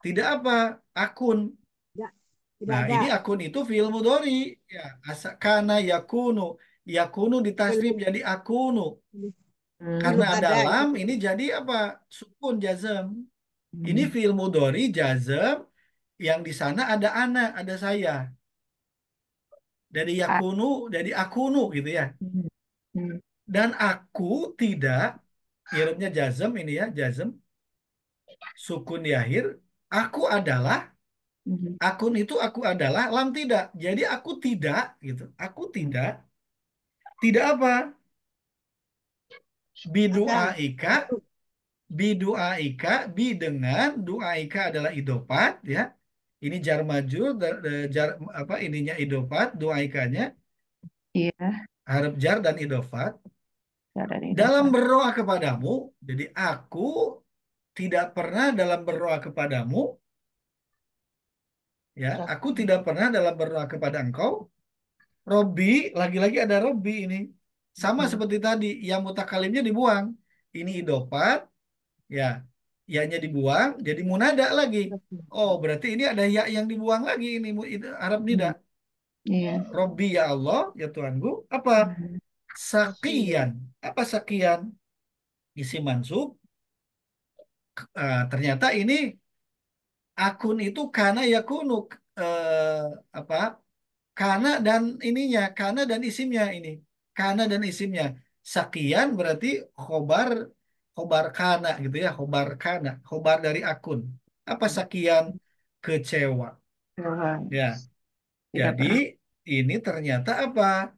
tidak apa? Akun.
Tidak, tidak
Nah,
ada.
ini akun itu fi'il mudhari ya. Kana yakunu. Yakunu ditasrif
Belum.
jadi akunu. Karena
Hmm.
Belum
ada
ada
lam,
itu.
ini jadi apa? Sukun jazm. Ini
Hmm.
fi'il mudhari jazm yang di sana ada ana, ada saya. Dari
A.
yakunu, dari akunu gitu ya.
Hmm. Hmm.
Dan aku tidak, irupnya jazm ini ya, jazm, sukun di akhir. Aku adalah,
Mhm.
akun itu aku adalah, lam tidak. Jadi aku tidak gitu. Aku
Hmm.
tidak apa?
Ada.
Bidu'aika,
Satu.
bidu'aika, bi dengan du'aika adalah idopat ya. Ini jar majrur, jar apa ininya idopat, du'aikanya
Iya.
harap jar dan idofat.
Dari
Dalam
dapat.
berdoa kepadamu, jadi aku tidak pernah dalam berdoa kepadamu, ya, aku
Satu.
tidak pernah dalam berdoa kepada engkau. Robi, lagi-lagi ada Robi ini. Sama
Hmm.
seperti tadi, yang mutakalimnya dibuang. Ini idopat, ya, ya-nya dibuang, jadi munada lagi. Oh, berarti ini ada ya yang dibuang lagi ini Arab nida.
Hmm. Iya.
Robi ya Allah, ya Tuhanku. Apa?
Hmm.
Sakian. Apa sakian? Isi mansub. Ternyata ini akun itu karena yakunu eh, apa? Karena dan ininya, karena dan isimnya ini. Karena dan isimnya. Sakian berarti khobar khobar kana gitu ya, khobar kana, khobar dari akun. Apa sakian? Kecewa.
Bahwa
Ya.
tidak
Jadi
pernah.
ini ternyata apa?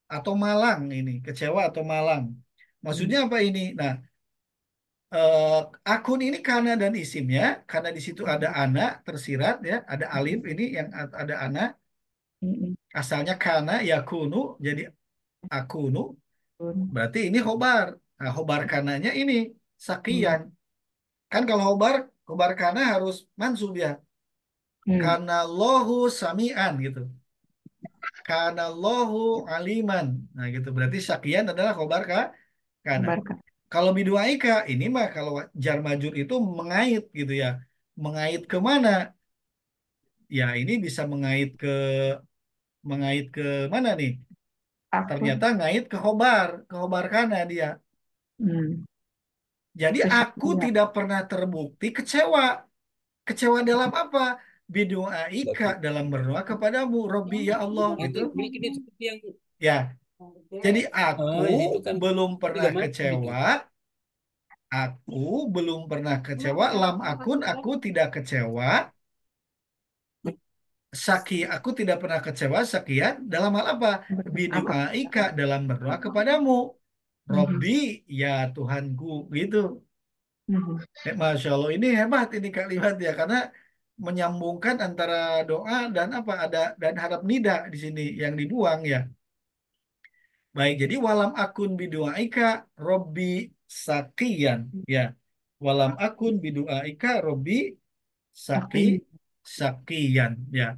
Atau malang ini, kecewa atau malang.
Hmm.
Maksudnya apa ini? Nah, akun ini kana dan isimnya, karena di situ ada
Hmm.
ana tersirat ya, ada alif
Hmm.
ini yang ada ana,
Hmm.
asalnya kana yakunu jadi akunu,
Hmm.
berarti ini khobar. Nah, khobar kananya ini
Hmm.
sakian. Kan kalau khobar kana harus mansub ya.
Hmm.
Kana Allahu samian gitu. Kana Allahu aliman. Nah, gitu. Berarti sakian adalah khobar kana.
Kabarkan.
Kalau biduaika ini mah kalau jar majur itu mengait gitu ya. Mengait ke mana? Ya, ini bisa mengait ke mana nih? Ternyata
Akun.
ngait ke khobar kana dia.
Hmm.
Jadi aku
Kesaktian.
tidak pernah terbukti kecewa. Kecewa dalam apa? Bidu'aika dalam berdoa kepadamu, Robbi ya Allah
Nanti
gitu.
bikin itu seperti yang
Ya, jadi aku
itu kan
belum pernah
tiga macam itu.
kecewa. Aku belum pernah kecewa. Lam akun aku tidak kecewa. Aku tidak pernah kecewa sekian dalam hal apa?
Apa?
Bidu'aika dalam berdoa kepadamu.
Mhm.
Robbi ya Tuhanku gitu.
Mhm.
Masya Allah ini hebat ini kalimat ya karena menyambungkan antara doa dan apa ada dan harap nida di sini yang dibuang ya. Baik, jadi walam akun biduaika Robbi sakian ya. Walam akun biduaika Robbi saki
Sakti.
sakian ya.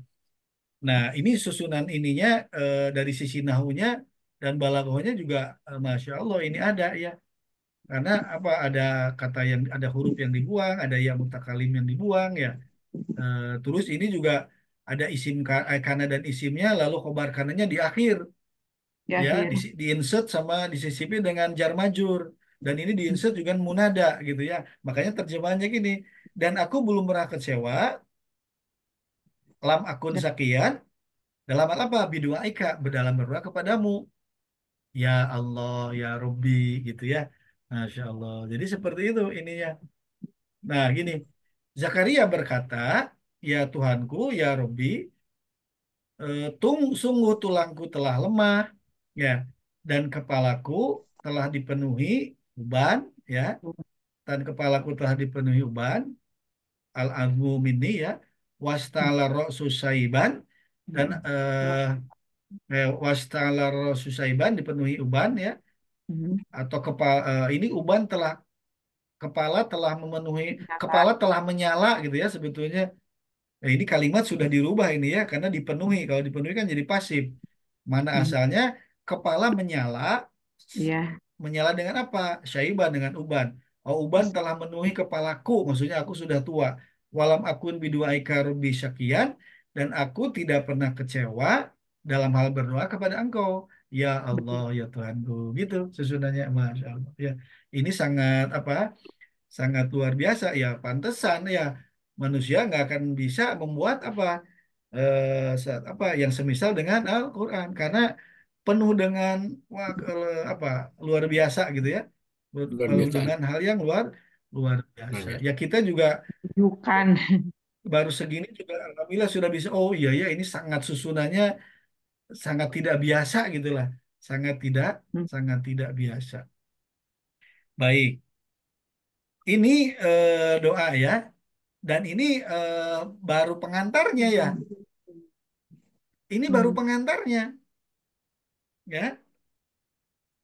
Nah, ini susunan ininya dari sisi nahunya dan balaghahnya juga Masya Allah ini ada ya. Karena apa ada kata yang ada huruf yang dibuang, ada yang mutakalim yang dibuang ya. Terus ini juga ada isim kana dan isimnya lalu khobar kanannya di akhir
Di
ya
akhir.
di insert sama disisipin dengan jar majur dan ini di insert juga munada gitu ya. Makanya terjemahannya gini dan aku belum pernah kecewa lam akun
Ya.
sakian dalam hal apa biduaika berdalam berdoa kepadamu ya Allah ya Robbi gitu ya. Masya Allah. Jadi seperti itu ininya. Nah, gini. Zakaria berkata, "Ya Tuhanku, ya Robbi, sungguh tulangku telah lemah, ya, dan kepalaku telah dipenuhi uban, ya, dan kepalaku telah dipenuhi uban, al-azmu minni, ya, wasta'ala ra'su saiban, dan wasta'ala ra'su saiban dipenuhi uban, ya, atau kepala, ini uban telah, kepala telah memenuhi,
Nyala.
kepala telah menyala gitu ya sebetulnya. Nah, ini kalimat sudah dirubah ini ya, karena dipenuhi. Kalau dipenuhi kan jadi pasif. Mana asalnya kepala menyala,
Iya.
menyala dengan apa? Syaiban, dengan uban. Oh, uban telah memenuhi kepalaku, maksudnya aku sudah tua. Walam akun bidu'aika rabbi syakian, dan aku tidak pernah kecewa dalam hal berdoa kepada engkau. Ya Allah, ya Tuhanku. Gitu sesudahnya, Masya Allah. Ya, ini sangat apa? Sangat luar biasa ya, pantesan ya manusia nggak akan bisa membuat apa, apa yang semisal dengan Al-Quran, karena penuh dengan apa, luar biasa gitu ya,
Luar
penuh
biasa.
dengan hal yang luar luar biasa
Nah,
ya. Kita juga
Bukan.
baru segini juga alhamdulillah sudah bisa, oh iya ya, ini sangat susunannya sangat tidak biasa gitulah, sangat tidak, sangat tidak biasa. Baik, ini doa ya. Dan ini baru pengantarnya ya. Ini baru pengantarnya, ya.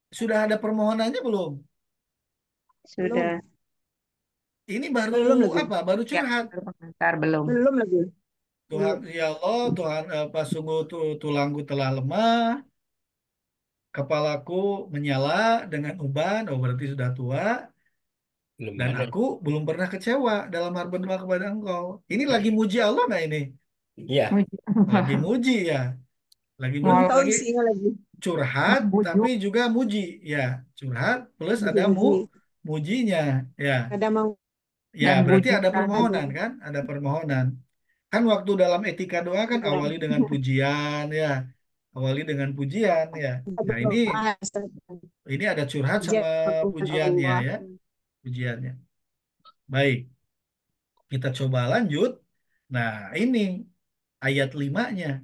Sudah ada permohonannya belum?
Belum,
Sudah.
Ini baru
belum lagi.
apa? Baru
Ya,
curhat.
baru pengantar belum.
Belum lagi.
Tuhan,
Belum.
ya Allah, Tuhan, apa sungguh tulangku telah lemah, kepalaku menyala dengan uban, oh berarti sudah tua,
belum
dan
ada.
aku belum pernah kecewa dalam hal berdoa kepada Engkau. Ini lagi muji Allah nggak ini?
Iya,
Muji
Lagi
Allah.
muji ya, lagi
Belum
Ngol
tahu
lagi
isinya lagi.
curhat tapi
bujuk.
juga muji, ya, curhat plus ada
Muji-muji.
mujinya, ya.
Ada mau
Ya,
Dan
berarti ada
bujukan.
ada.
permohonan kan? Ada permohonan. Kan waktu dalam etika doa kan
Ya.
awali dengan pujian ya. Awali dengan pujian ya. Nah, ini
Berdoa.
ada curhat sama
Kepada
pujiannya
Allah.
ya, pujiannya. Baik, kita coba lanjut. Nah, ini ayat limanya.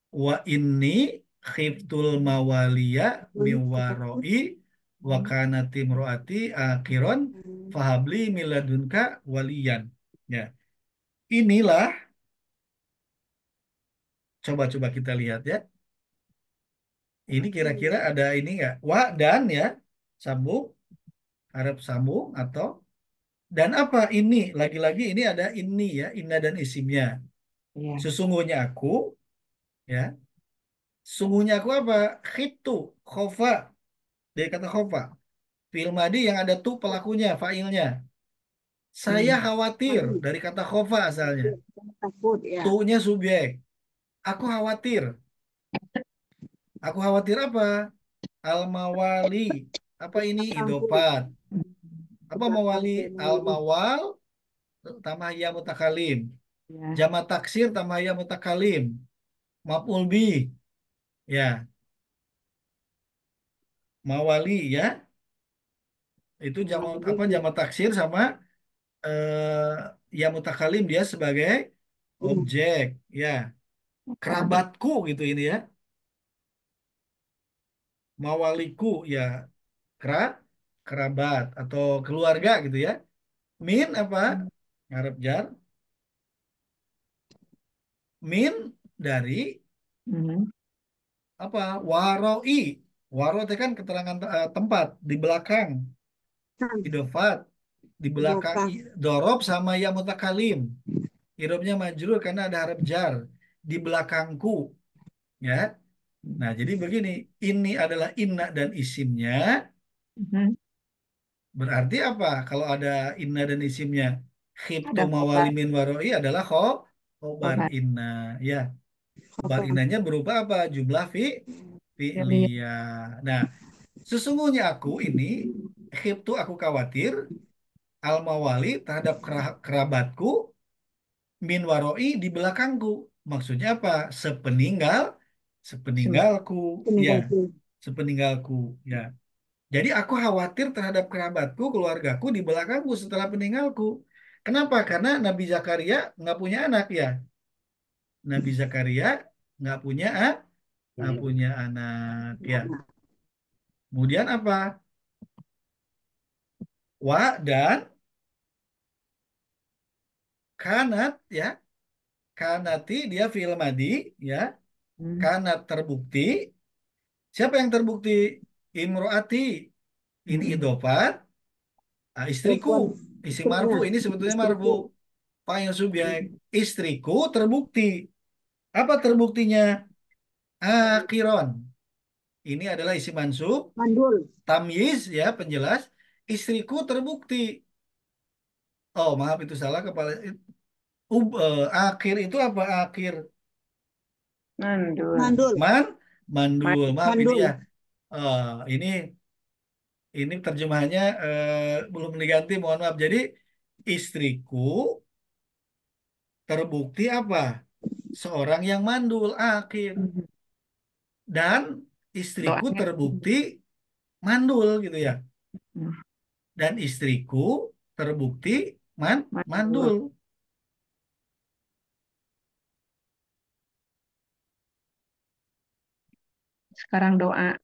Wa inni khiftul mawaliya miwaroi wa kanati imroati akhiron fahabli miladunka waliyan. Ya, inilah, coba-coba kita lihat ya. Ini kira-kira ada ini nggak? Wa dan ya, sambung, harap sambung atau dan apa ini? Lagi-lagi ini ada ini ya, inna dan isimnya.
Iya.
Sesungguhnya aku, ya, sesungguhnya aku apa? Khiftu, khofa, dari kata khofa. Fi'il madi yang ada tu pelakunya, fa'ilnya. Saya
Hmm.
khawatir,
Maju.
dari kata khofa asalnya.
Takut ya.
Tu-nya subjek. Aku khawatir. Aku khawatir apa? Al-mawali. Apa ini?
Campur.
Idopat. Apa
Tidak
mawali?
sampai memilih.
Al-mawal tambah ya mutakalim.
Ya.
Jamak taksir tambah ya mutakalim. Maf'ul bi. Ya, mawali ya. Itu jamak apa?
Maju.
Jamak taksir sama ya mutakalim, dia sebagai objek. Ya,
Kerabat.
kerabatku gitu ini ya. Mawaliku ya, kera kerabat atau keluarga gitu ya. Min apa? Ngarep jar. Min dari
Hmm.
apa? Waroi. Waro itu kan keterangan tempat di belakang. Idofat di belakang
Idopah.
dorob sama ya mutakalim. Irobnya majrur karena ada harap jar di belakangku, ya. Nah, jadi begini, ini adalah inna dan isimnya.
Hmm.
Berarti apa? Kalau ada inna dan isimnya, khiftu
Ada khobar.
mawalimin waroi adalah khobar
Khobar.
inna, ya. Khobar
Apa?
innanya berupa apa? Jumlah
Pilih.
fi'liyah. Nah, sesungguhnya aku ini khiftu, aku khawatir al mawali terhadap kerabatku, min waroi di belakangku. Maksudnya apa? Sepeninggal sepeninggalku, ya,
Peninggalku.
sepeninggalku, ya. Jadi aku khawatir terhadap kerabatku, keluargaku di belakangku setelah peninggalku. Kenapa? Karena Nabi Zakaria nggak punya anak ya. Nabi Zakaria nggak punya nggak punya anak ya. Kemudian apa? Wa dan kanat ya. Kanati dia fi'il madi ya.
Hmm.
Kanat terbukti. Siapa yang terbukti? Imro'ati. Ini
Hmm.
idhofat. Ah, istriku.
Telepon
Isim marfu.
istrinya,
Ini sebetulnya marfu.
istriku.
Fa'il subjek. Istriku terbukti. Apa terbuktinya? Akiron. Ini adalah isim mansub.
Mandul.
Tamyiz ya penjelas. Istriku terbukti. Oh maaf itu salah kepala. Akhir itu apa akhir?
Mandul.
Mandul.
Mandul. Maaf ini ya.
Mandul.
Eh, ini terjemahannya belum diganti. Mohon maaf. Jadi istriku terbukti apa? Seorang yang mandul akhir
Hmm.
dan istriku
Doanya.
terbukti mandul gitu ya.
Hmm.
Dan istriku terbukti
Mandul.
mandul.
Sekarang doa.